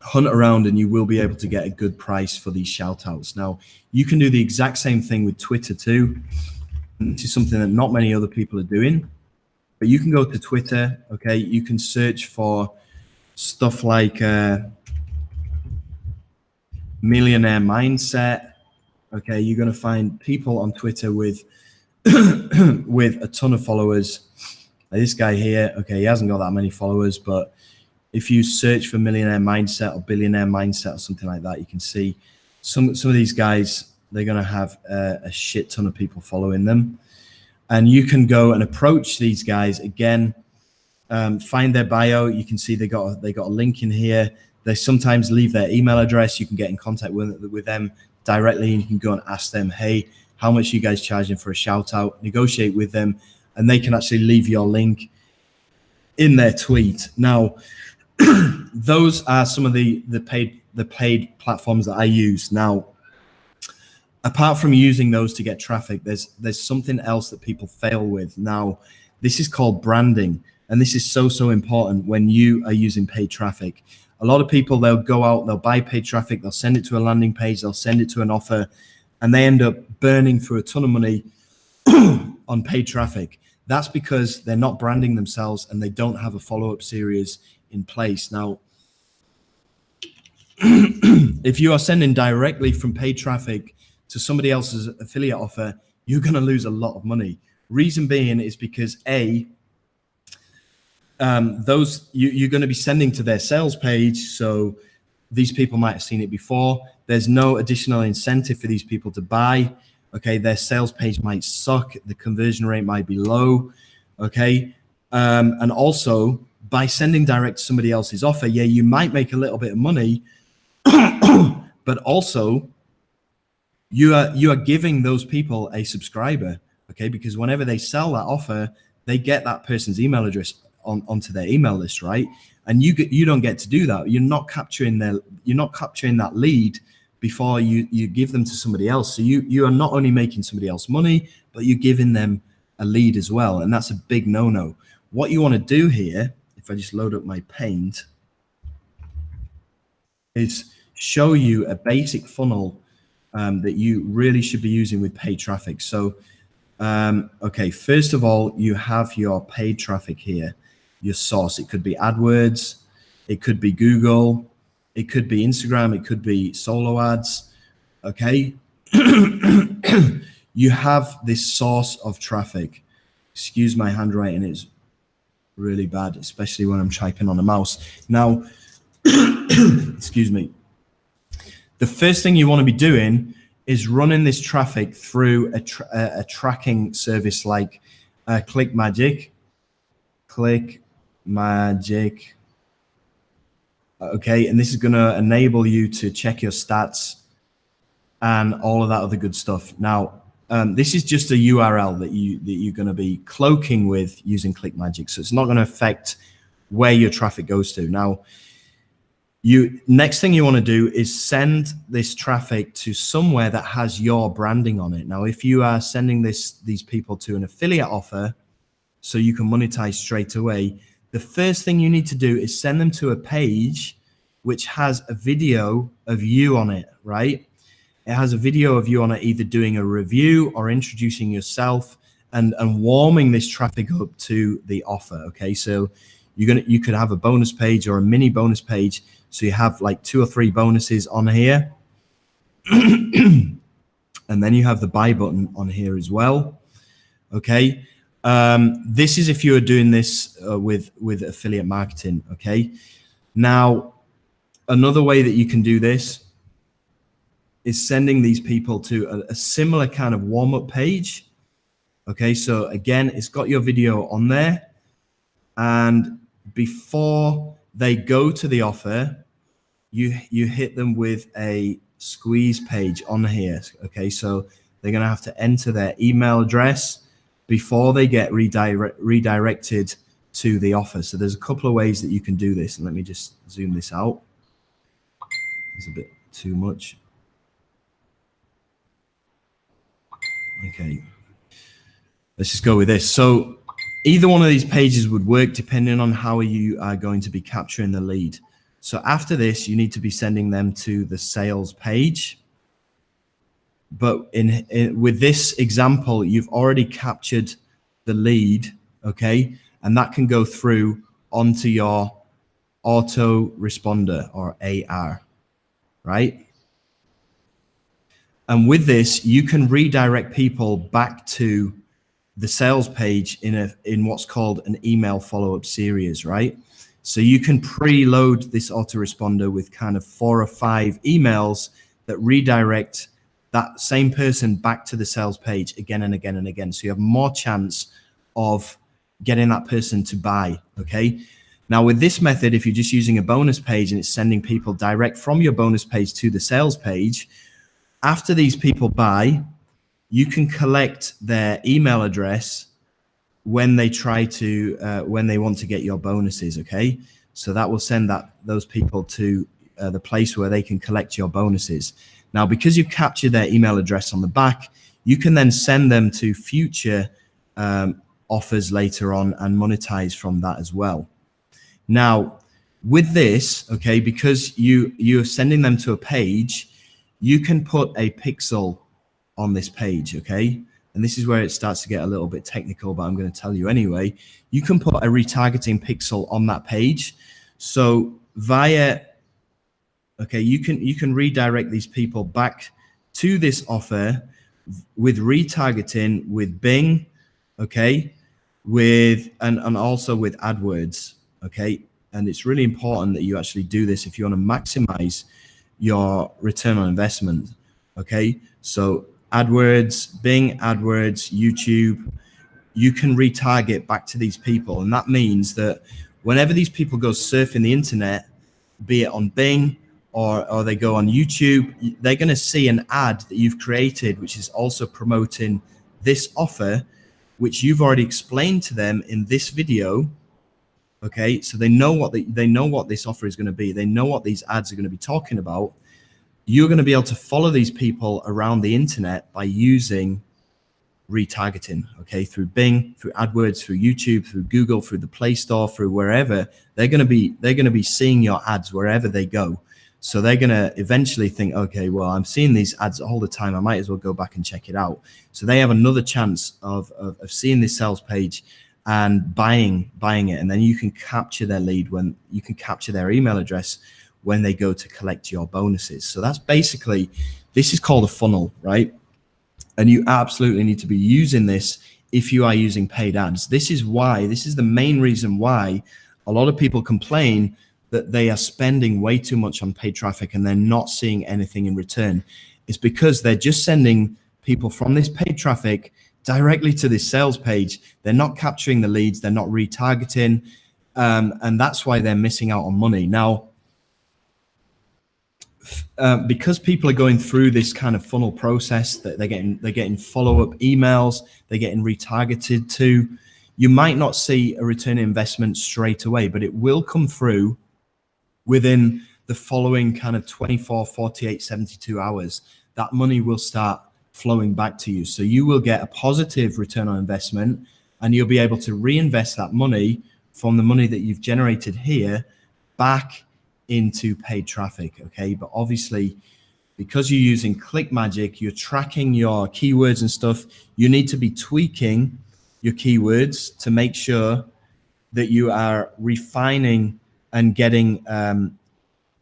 Hunt around and you will be able to get a good price for these shout outs. Now, you can do the exact same thing with Twitter too. This is something that not many other people are doing, but you can go to Twitter. Okay. You can search for stuff like millionaire mindset. Okay. You're going to find people on Twitter with, with a ton of followers. Like this guy here. Okay. He hasn't got that many followers, but if you search for millionaire mindset or billionaire mindset or something like that, you can see some of these guys, they're going to have a shit ton of people following them. And you can go and approach these guys again, find their bio. You can see they got a link in here. They sometimes leave their email address. You can get in contact with them directly, and you can go and ask them, hey, how much are you guys charging for a shout out? Negotiate with them, and they can actually leave your link in their tweet. Now, those are some of the paid platforms that I use. Now, apart from using those to get traffic, there's something else that people fail with. Now, this is called branding, and this is so important when you are using paid traffic. A lot of people, they'll go out, they'll buy paid traffic, they'll send it to a landing page, they'll send it to an offer, and they end up burning through a ton of money on paid traffic. That's because they're not branding themselves and they don't have a follow-up series in place. Now, if you are sending directly from paid traffic to somebody else's affiliate offer, you're going to lose a lot of money. Reason being is because you're going to be sending to their sales page. So these people might have seen it before. There's no additional incentive for these people to buy. Okay. Their sales page might suck. The conversion rate might be low. Okay. And also by sending direct to somebody else's offer, yeah, you might make a little bit of money, but also you are giving those people a subscriber, okay? Because whenever they sell that offer, they get that person's email address onto their email list, right? And you don't get to do that. You're not capturing that lead before you give them to somebody else. So you are not only making somebody else money, but you're giving them a lead as well, and that's a big no-no. What you want to do here, if I just load up my Paint, is show you a basic funnel that you really should be using with paid traffic. So, okay, first of all, you have your paid traffic here, your source. It could be AdWords, it could be Google, it could be Instagram, it could be solo ads, okay? You have this source of traffic. Excuse my handwriting, it's really bad, especially when I'm typing on a mouse. Now, excuse me. The first thing you want to be doing is running this traffic through a tracking service like ClickMagick. Okay, and this is going to enable you to check your stats and all of that other good stuff. Now, this is just a URL that you're going to be cloaking with using ClickMagick, so it's not going to affect where your traffic goes to. Now, next thing you want to do is send this traffic to somewhere that has your branding on it. Now, if you are sending these people to an affiliate offer, so you can monetize straight away, the first thing you need to do is send them to a page which has a video of you on it, right? It has a video of you on it, either doing a review or introducing yourself and warming this traffic up to the offer. Okay, so you could have a bonus page or a mini bonus page. So you have like 2 or 3 bonuses on here. And then you have the buy button on here as well. Okay. This is if you are doing this with affiliate marketing. Okay. Now, another way that you can do this is sending these people to a similar kind of warm-up page. Okay, so again, it's got your video on there, and before they go to the offer, you hit them with a squeeze page on here. Okay, so they're going to have to enter their email address before they get redirected to the offer. So there's a couple of ways that you can do this, and let me just zoom this out. It's a bit too much. Okay, let's just go with this. So either one of these pages would work depending on how you are going to be capturing the lead. So after this, you need to be sending them to the sales page. But with this example, you've already captured the lead, okay? And that can go through onto your Autoresponder or AR, right? And with this, you can redirect people back to the sales page in what's called an email follow-up series, right? So you can preload this autoresponder with kind of 4 or 5 emails that redirect that same person back to the sales page again and again and again. So you have more chance of getting that person to buy, okay? Now with this method, if you're just using a bonus page and it's sending people direct from your bonus page to the sales page, after these people buy, you can collect their email address when they try to, when they want to get your bonuses, okay? So that will send those people to the place where they can collect your bonuses. Now, because you've captured their email address on the back, you can then send them to future offers later on and monetize from that as well. Now, with this, okay, because you're sending them to a page, you can put a pixel on this page, okay? And this is where it starts to get a little bit technical, but I'm going to tell you anyway. You can put a retargeting pixel on that page. So via, okay, you can redirect these people back to this offer with retargeting with Bing, okay, and also with AdWords, okay? And it's really important that you actually do this if you want to maximize your return on investment, okay? So AdWords, Bing, AdWords, YouTube, you can retarget back to these people. And that means that whenever these people go surfing the internet, be it on Bing or they go on YouTube, they're going to see an ad that you've created, which is also promoting this offer, which you've already explained to them in this video. Okay, so they know what this offer is going to be. They know what these ads are going to be talking about. You're going to be able to follow these people around the internet by using retargeting, okay, through Bing, through AdWords, through YouTube, through Google, through the Play Store, through wherever. They're going to be seeing your ads wherever they go. So they're going to eventually think, okay, well, I'm seeing these ads all the time. I might as well go back and check it out. So they have another chance of seeing this sales page and buying it. And then you can capture their lead when you can capture their email address when they go to collect your bonuses. So that's basically, this is called a funnel, right? And you absolutely need to be using this if you are using paid ads. This is the main reason why a lot of people complain that they are spending way too much on paid traffic and they're not seeing anything in return. It's because they're just sending people from this paid traffic directly to this sales page. They're not capturing the leads, they're not retargeting, and that's why they're missing out on money. Now, because people are going through this kind of funnel process, that they're getting follow-up emails, they're getting retargeted to, you might not see a return on investment straight away, but it will come through within the following kind of 24, 48, 72 hours. That money will start flowing back to you. So you will get a positive return on investment, and you'll be able to reinvest that money from the money that you've generated here back into paid traffic. Okay, but obviously, because you're using Click Magic, you're tracking your keywords and stuff, you need to be tweaking your keywords to make sure that you are refining and getting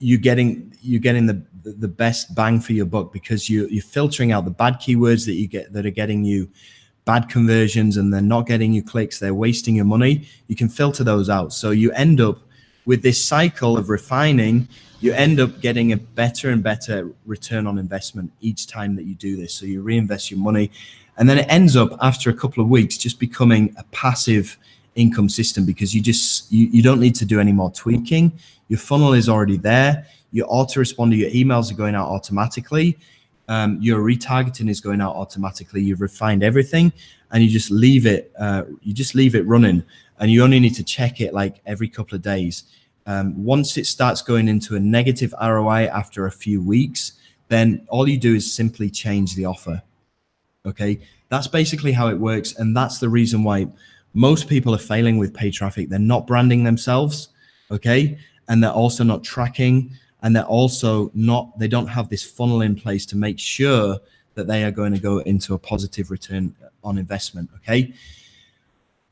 you're getting the best bang for your buck, because you're filtering out the bad keywords that are getting you bad conversions, and they're not getting you clicks, they're wasting your money. You can filter those out. So you end up with this cycle of refining, you end up getting a better and better return on investment each time that you do this. So you reinvest your money, and then it ends up after a couple of weeks just becoming a passive income system, because you don't need to do any more tweaking. Your funnel is already there. Your autoresponder, your emails are going out automatically. Your retargeting is going out automatically. You've refined everything, and you just leave it. Running, and you only need to check it like every couple of days. Once it starts going into a negative ROI after a few weeks, then all you do is simply change the offer. Okay, that's basically how it works, and that's the reason why most people are failing with paid traffic. They're not branding themselves, okay, and they're also not tracking, and they're also not. They don't have this funnel in place to make sure that they are going to go into a positive return on investment. Okay,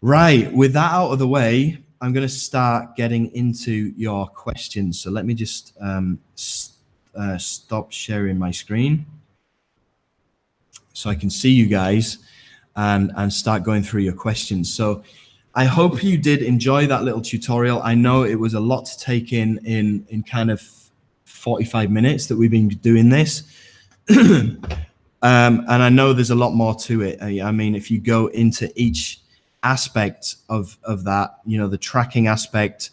right. With that out of the way, I'm going to start getting into your questions. So let me just stop sharing my screen so I can see you guys and start going through your questions. So I hope you did enjoy that little tutorial. I know it was a lot to take in kind of 45 minutes that we've been doing this. And I know there's a lot more to it. I mean, if you go into each aspect of that, you know, the tracking aspect,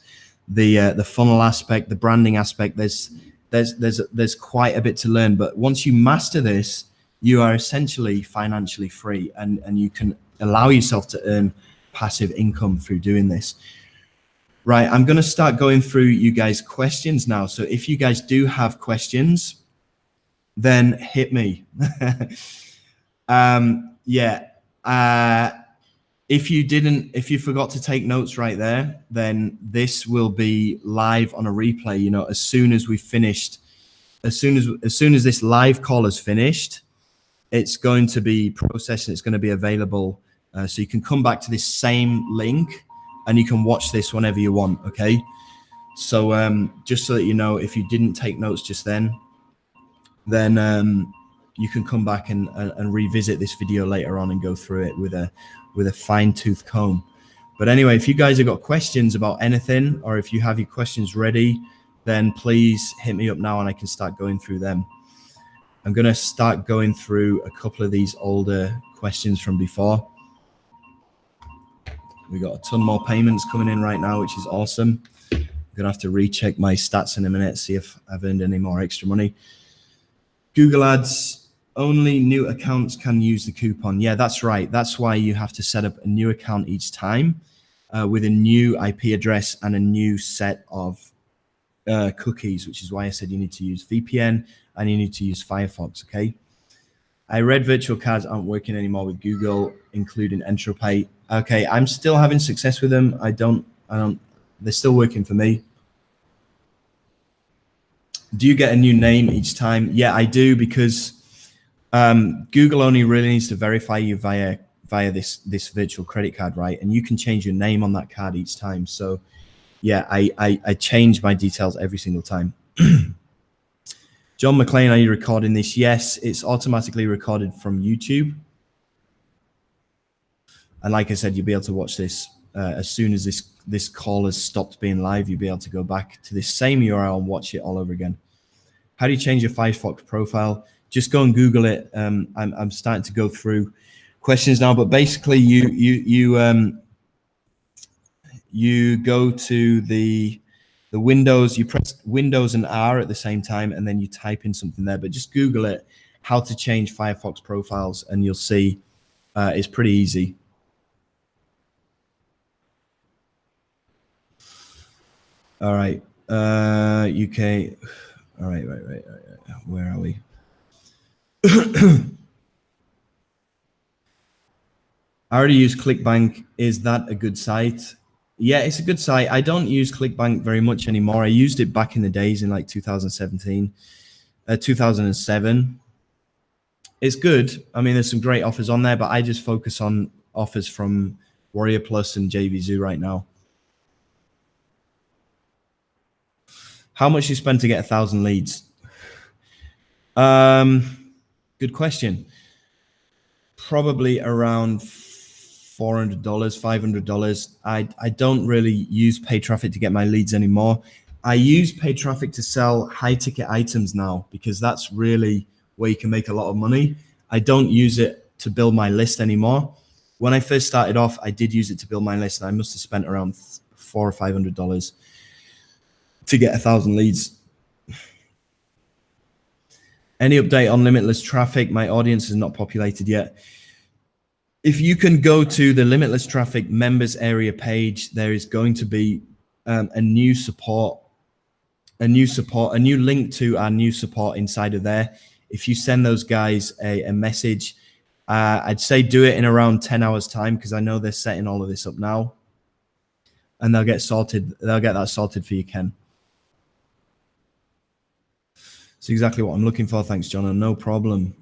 the funnel aspect, the branding aspect, there's quite a bit to learn. But once you master this, you are essentially financially free, and you can allow yourself to earn passive income through doing this. Right, I'm going to start going through you guys' questions now. So if you guys do have questions, then hit me. If you forgot to take notes right there, then this will be live on a replay. You know, as soon as we finished, as soon as this live call is finished, it's going to be processed and it's going to be available. So you can come back to this same link and you can watch this whenever you want. Okay. So just so that you know, if you didn't take notes just then you can come back and revisit this video later on and go through it with a fine-tooth comb. But anyway, if you guys have got questions about anything, or if you have your questions ready, then please hit me up now and I can start going through them. I'm going to start going through a couple of these older questions from before. We got a ton more payments coming in right now, which is awesome. I'm going to have to recheck my stats in a minute, see if I've earned any more extra money. Google Ads, only new accounts can use the coupon. Yeah, that's right. That's why you have to set up a new account each time with a new IP address and a new set of cookies, which is why I said you need to use VPN and you need to use Firefox, okay? I read virtual cards aren't working anymore with Google, including Entropy. Okay, I'm still having success with them. I don't, they're still working for me. Do you get a new name each time? Yeah, I do, because Google only really needs to verify you via this virtual credit card, right? And you can change your name on that card each time. So yeah, I change my details every single time. John McLean, are you recording this? Yes, it's automatically recorded from YouTube. And like I said, you'll be able to watch this as soon as this call has stopped being live. You'll be able to go back to this same URL and watch it all over again. How do you change your Firefox profile? Just go and Google it. I'm starting to go through questions now, but basically you go to the the Windows, you press Windows and R at the same time, and then you type in something there. But just Google it, how to change Firefox profiles, and you'll see it's pretty easy. All right, UK. All right. Where are we? I already use ClickBank. Is that a good site? Yeah, it's a good site. I don't use ClickBank very much anymore. I used it back in the days in like 2017, 2007. It's good. I mean, there's some great offers on there, but I just focus on offers from Warrior Plus and JVZoo right now. How much you spend to get 1,000 leads? Good question. Probably around $400, $500. I don't really use paid traffic to get my leads anymore. I use paid traffic to sell high ticket items now, because that's really where you can make a lot of money. I don't use it to build my list anymore. When I first started off, I did use it to build my list, and I must have spent around $400 or $500 to get 1,000 leads. Any update on limitless traffic? My audience is not populated yet. If you can go to the limitless traffic members area page, there is going to be a new link to our new support inside of there. If you send those guys a message, I'd say do it in around 10 hours time, because I know they're setting all of this up now, and they'll get sorted. They'll get that sorted for you, Ken. It's exactly what I'm looking for. Thanks, John. No problem.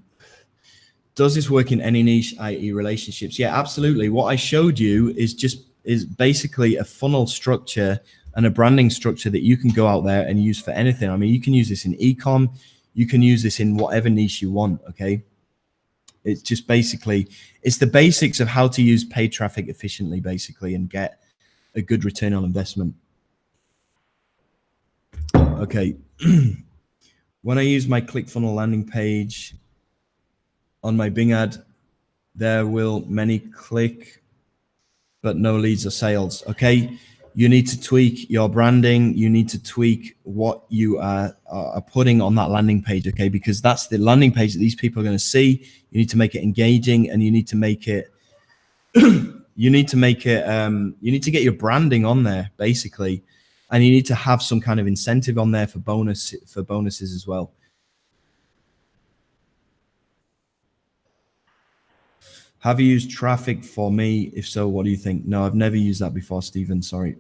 Does this work in any niche, i.e. relationships? Yeah, absolutely. What I showed you is basically a funnel structure and a branding structure that you can go out there and use for anything. I mean, you can use this in e-com. You can use this in whatever niche you want, okay? It's just basically, it's the basics of how to use paid traffic efficiently, basically, and get a good return on investment. Okay. When I use my ClickFunnels landing page on my Bing ad, there will many click, but no leads or sales. Okay, you need to tweak your branding. You need to tweak what you are putting on that landing page, okay? Because that's the landing page that these people are going to see. You need to make it engaging, and you need to make it, you need to get your branding on there, basically. And you need to have some kind of incentive on there for bonuses as well. Have you used traffic for me? If so, what do you think? No, I've never used that before, Stephen. Sorry.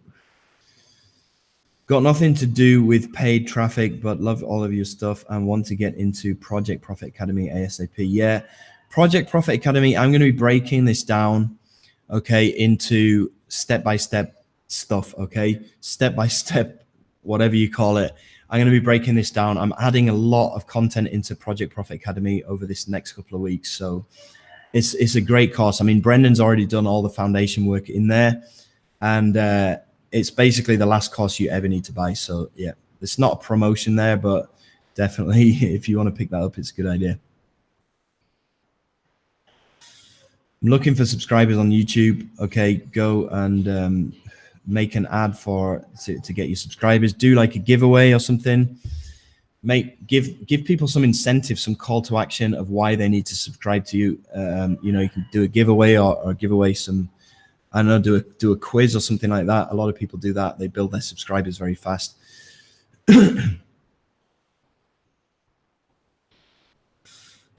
Got nothing to do with paid traffic, but love all of your stuff and want to get into Project Profit Academy ASAP. Yeah, Project Profit Academy, I'm going to be breaking this down, okay, into step-by-step stuff, okay? Step-by-step, whatever you call it. I'm going to be breaking this down. I'm adding a lot of content into Project Profit Academy over this next couple of weeks. So it's a great course. I mean, Brendan's already done all the foundation work in there, and it's basically the last course you ever need to buy. So yeah, it's not a promotion there, but definitely if you want to pick that up, it's a good idea. I'm looking for subscribers on YouTube. Okay, go and make an ad to get your subscribers. Do like a giveaway or something. Give people some incentive, some call to action of why they need to subscribe to you. You know, you can do a giveaway or give away some, I don't know, do a quiz or something like that. A lot of people do that. They build their subscribers very fast.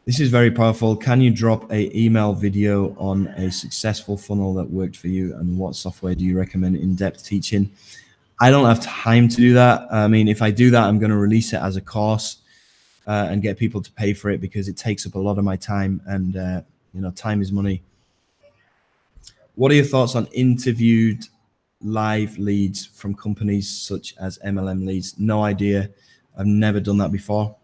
This is very powerful. Can you drop an email video on a successful funnel that worked for you, and what software do you recommend in-depth teaching? I don't have time to do that. I mean, if I do that, I'm going to release it as a course and get people to pay for it, because it takes up a lot of my time, and you know, time is money. What are your thoughts on interviewed live leads from companies such as MLM leads? No idea. I've never done that before.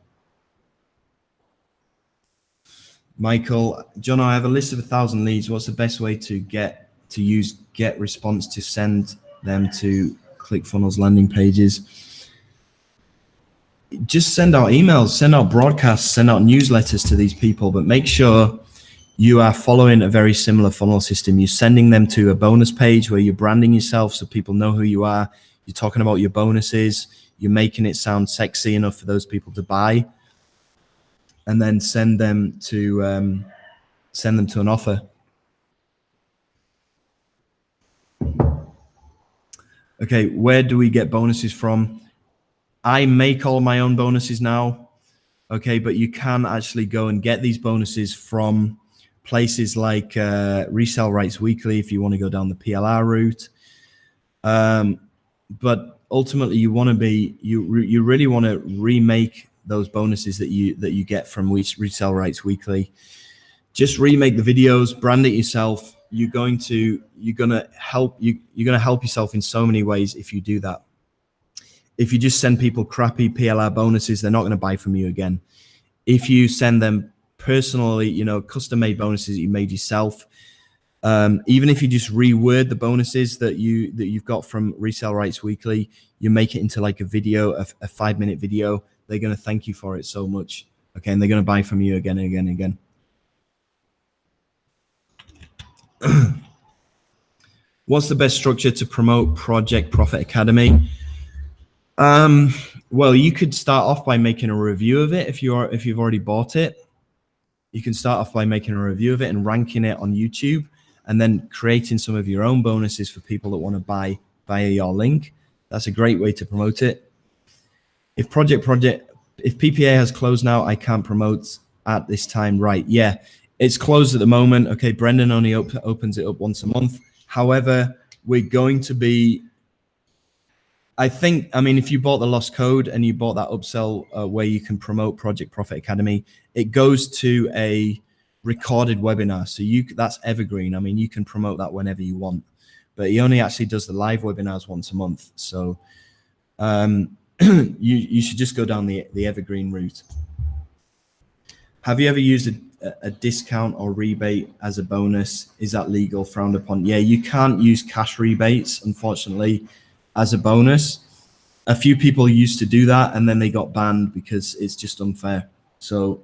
Michael, John, I have a list of 1,000 leads. What's the best way to use get response to send them to ClickFunnels landing pages? Just send out emails, send out broadcasts, send out newsletters to these people, but make sure you are following a very similar funnel system. You're sending them to a bonus page where you're branding yourself so people know who you are. You're talking about your bonuses. You're making it sound sexy enough for those people to buy, and then send them to an offer. Okay, where do we get bonuses from? I make all my own bonuses now. Okay, but you can actually go and get these bonuses from places like Resell Rights Weekly if you want to go down the PLR route. But ultimately, you really want to remake those bonuses that you get from Resell Rights Weekly. Just remake the videos, brand it yourself. You're gonna help yourself in so many ways if you do that. If you just send people crappy PLR bonuses, they're not going to buy from you again. If you send them personally, custom-made bonuses that you made yourself, even if you just reword the bonuses that you've got from Resell Rights Weekly, you make it into like a video, a 5-minute video. They're going to thank you for it so much. Okay, and they're going to buy from you again and again and again. What's the best structure to promote Project Profit Academy? Well, you could start off by making a review of it. If you've already bought it, you can start off by making a review of it and ranking it on YouTube, and then creating some of your own bonuses for people that want to buy via your link. That's a great way to promote it. If PPA has closed now, I can't promote at this time. Right? Yeah. It's closed at the moment. Okay, Brendan only opens it up once a month. However, we're going to be, if you bought the lost code and you bought that upsell where you can promote Project Profit Academy, it goes to a recorded webinar. So that's evergreen. You can promote that whenever you want, but he only actually does the live webinars once a month. So you should just go down the evergreen route. Have you ever used a discount or rebate as a bonus? Is that legal? Frowned upon? Yeah, you can't use cash rebates, unfortunately, as a bonus. A few people used to do that and then they got banned because it's just unfair. So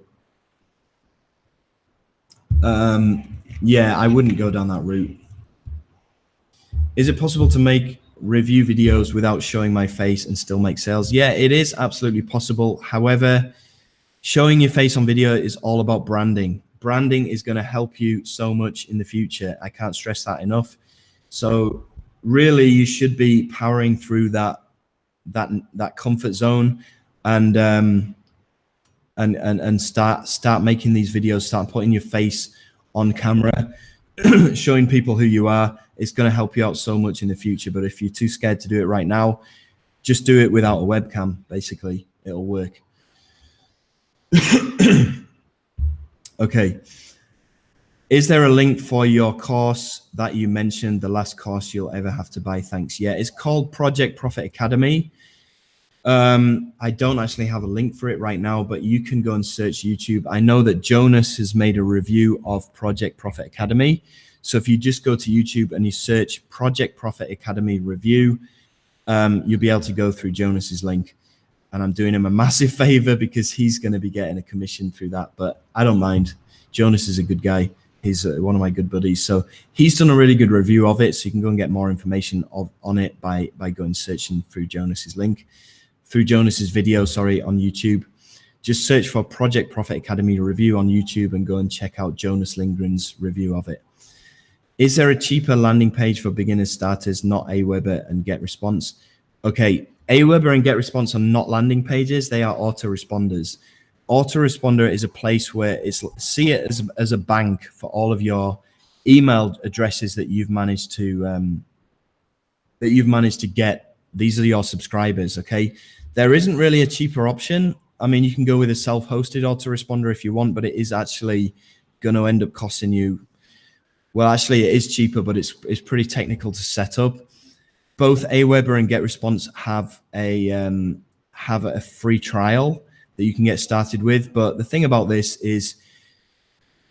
yeah, I wouldn't go down that route. Is it possible to make review videos without showing my face and still make sales? Yeah, it is absolutely possible. However, showing your face on video is all about branding. Branding is going to help you so much in the future. I can't stress that enough. So really, you should be powering through that comfort zone and start making these videos, start putting your face on camera, showing people who you are. It's going to help you out so much in the future. But if you're too scared to do it right now, just do it without a webcam. Basically, it'll work. Okay. Is there a link for your course that you mentioned, the last course you'll ever have to buy? Thanks. Yeah, it's called Project Profit Academy. I don't actually have a link for it right now, but you can go and search YouTube. I know that Jonas has made a review of Project Profit Academy. So if you just go to YouTube and you search Project Profit Academy review, you'll be able to go through Jonas's link. And I'm doing him a massive favor because he's going to be getting a commission through that, but I don't mind. Jonas is a good guy. He's one of my good buddies. So he's done a really good review of it. So you can go and get more information on it by going searching through Jonas's link, through Jonas's video, on YouTube. Just search for Project Profit Academy review on YouTube and go and check out Jonas Lindgren's review of it. Is there a cheaper landing page for beginners starters, not Aweber and GetResponse? Okay. Aweber and GetResponse are not landing pages. They are autoresponders. Autoresponder is a place where see it as a bank for all of your email addresses that you've managed to get. These are your subscribers. Okay. There isn't really a cheaper option. You can go with a self-hosted autoresponder if you want, but it is actually going to end up costing you. Well, actually it is cheaper, but it's pretty technical to set up. Both Aweber and GetResponse have a free trial that you can get started with. But the thing about this is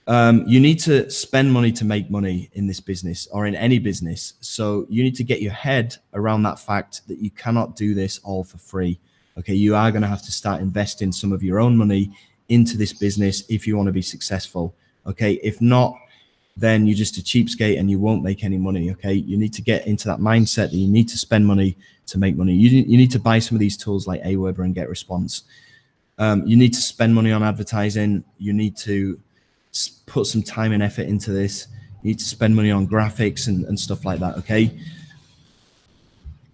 you need to spend money to make money in this business or in any business. So you need to get your head around that fact that you cannot do this all for free. Okay, you are going to have to start investing some of your own money into this business if you want to be successful. Okay, if not, then you're just a cheapskate and you won't make any money. Okay, you need to get into that mindset that you need to spend money to make money. You need to buy some of these tools like Aweber and Get Response. You need to spend money on advertising. You need to put some time and effort into this. You need to spend money on graphics and stuff like that.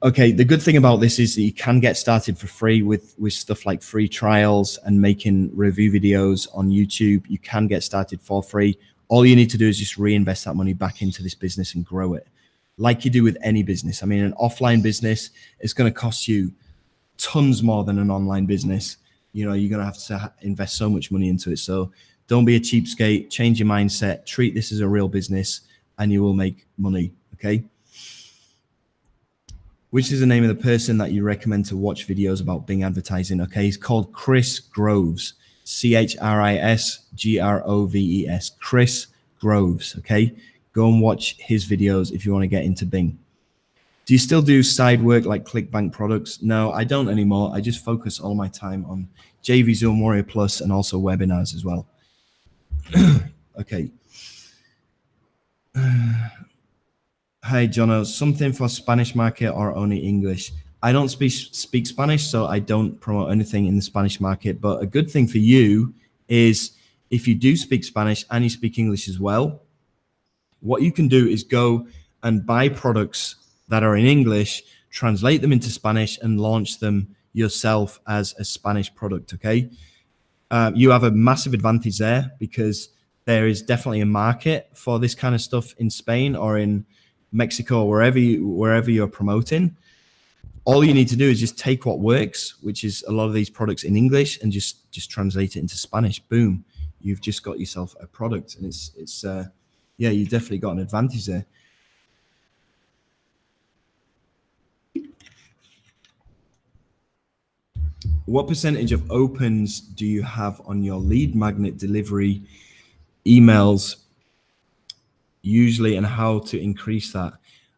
Okay, the good thing about this is that you can get started for free with stuff like free trials and making review videos on YouTube. You can get started for free. All you need to do is just reinvest that money back into this business and grow it like you do with any business. I mean, an offline business is going to cost you tons more than an online business. You know, you're going to have to invest so much money into it. So don't be a cheapskate, change your mindset, treat this as a real business, and you will make money. Okay. Which is the name of the person that you recommend to watch videos about Bing advertising? Okay, he's called Chris Groves, CHRISGROVES, Chris Groves. Okay, go and watch his videos if you want to get into Bing. Do you still do side work like ClickBank products? No, I don't anymore. I just focus all my time on JV Zoom Warrior Plus and also webinars as well. Okay. Hi, Jono. Something for Spanish market or only English? I don't speak Spanish, so I don't promote anything in the Spanish market. But a good thing for you is if you do speak Spanish and you speak English as well, what you can do is go and buy products that are in English, translate them into Spanish, and launch them yourself as a Spanish product. Okay, you have a massive advantage there because there is definitely a market for this kind of stuff in Spain or in Mexico, wherever you're promoting. All you need to do is just take what works, which is a lot of these products in English, and just translate it into Spanish. Boom, you've just got yourself a product, and it's yeah, you definitely got an advantage there. What percentage of opens do you have on your lead magnet delivery emails usually, and how to increase that?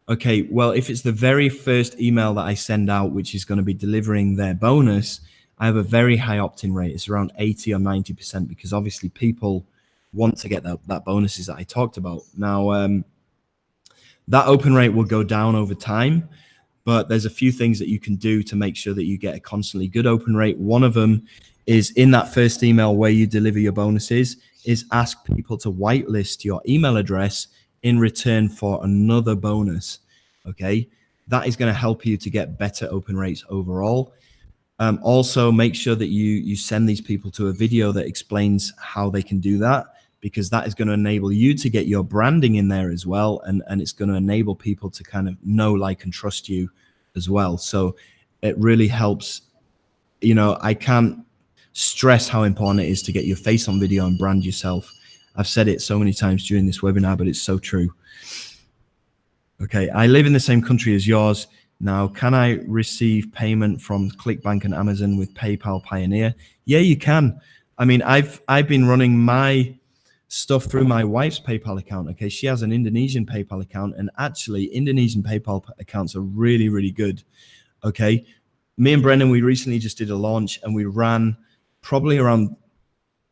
Okay, well, if it's the very first email that I send out, which is going to be delivering their bonus, I have a very high opt-in rate. It's around 80 or 90% because obviously people want to get that bonuses that I talked about. Now, that open rate will go down over time, but there's a few things that you can do to make sure that you get a constantly good open rate. One of them is in that first email where you deliver your bonuses is ask people to whitelist your email address in return for another bonus. Okay, that is going to help you to get better open rates overall. Also, make sure that you send these people to a video that explains how they can do that, because that is going to enable you to get your branding in there as well, and it's going to enable people to kind of know, like, and trust you as well. So it really helps. You know, I can't stress how important it is to get your face on video and brand yourself. I've said it so many times during this webinar, but it's so true. Okay, I live in the same country as yours. Now, can I receive payment from ClickBank and Amazon with PayPal Pioneer? Yeah, you can. I mean, I've been running my stuff through my wife's PayPal account. Okay, she has an Indonesian PayPal account, and actually Indonesian PayPal accounts are really, really good. Okay, me and Brendan, we recently just did a launch and we ran probably around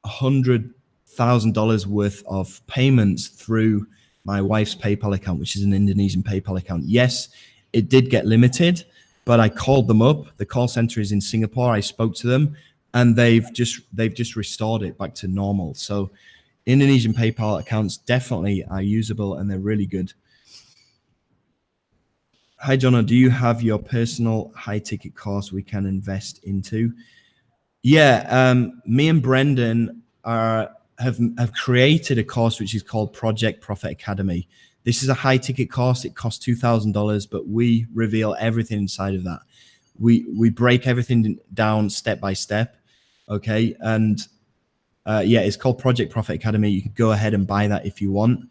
$100,000 worth of payments through my wife's PayPal account, which is an Indonesian PayPal account. Yes, it did get limited, but I called them up. The call center is in Singapore. I spoke to them, and they've just restored it back to normal. So Indonesian PayPal accounts definitely are usable, and they're really good. Hi, Jono, do you have your personal high-ticket course we can invest into? Yeah, me and Brendan have created a course which is called Project Profit Academy. This is a high-ticket course. It costs $2,000, but we reveal everything inside of that. We break everything down step by step, okay? And yeah, it's called Project Profit Academy. You can go ahead and buy that if you want.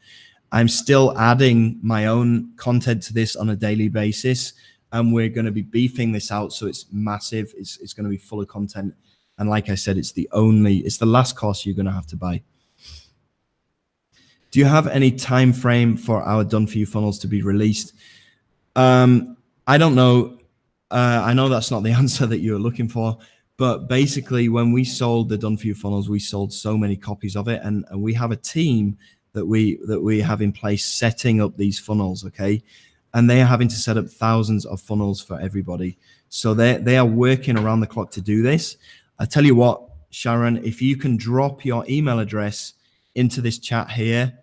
I'm still adding my own content to this on a daily basis, and we're going to be beefing this out so it's massive. It's going to be full of content. And like I said, it's the last course you're going to have to buy. Do you have any time frame for our Done For You funnels to be released? I don't know. I know that's not the answer that you're looking for, but basically when we sold the Done For You funnels, we sold so many copies of it, and we have a team that we have in place setting up these funnels, okay? And they are having to set up thousands of funnels for everybody. So they are working around the clock to do this. I tell you what, Sharon, if you can drop your email address into this chat here,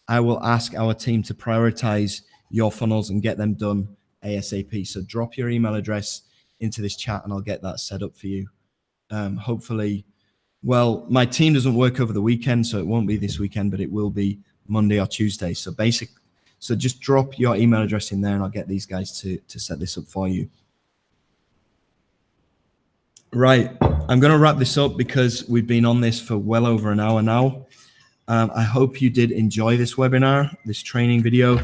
I will ask our team to prioritize your funnels and get them done ASAP. So drop your email address into this chat and I'll get that set up for you. Hopefully, well, my team doesn't work over the weekend, so it won't be this weekend, but it will be Monday or Tuesday. So just drop your email address in there and I'll get these guys to set this up for you. Right, I'm going to wrap this up because we've been on this for well over an hour now. I hope you did enjoy this webinar, this training video.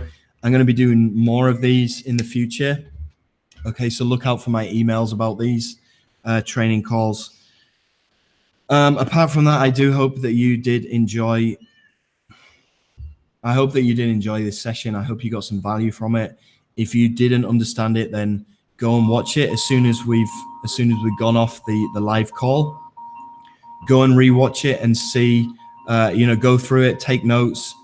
I'm going to be doing more of these in the future. Okay, so look out for my emails about these training calls. Apart from that, I do hope that you did enjoy. I hope that you did enjoy this session. I hope you got some value from it. If you didn't understand it, then go and watch it as soon as we've gone off the live call. Go and rewatch it and see. Go through it, take notes,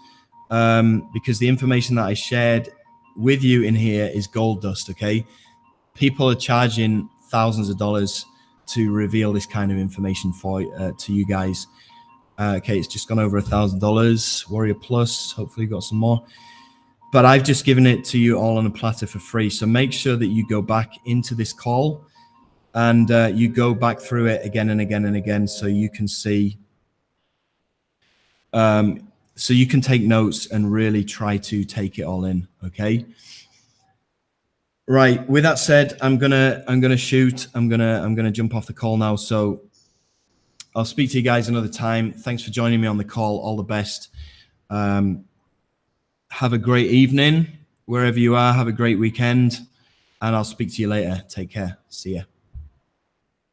because the information that I shared with you in here is gold dust. Okay, people are charging thousands of dollars to reveal this kind of information to you guys. Okay, it's just gone over $1,000. Warrior Plus, hopefully you got some more. But I've just given it to you all on a platter for free. So make sure that you go back into this call and you go back through it again and again and again so you can see, so you can take notes and really try to take it all in, okay? Right, with that said, I'm gonna shoot. I'm gonna jump off the call now. So I'll speak to you guys another time. Thanks for joining me on the call. All the best. Have a great evening wherever you are. Have a great weekend, and I'll speak to you later. Take care. See ya.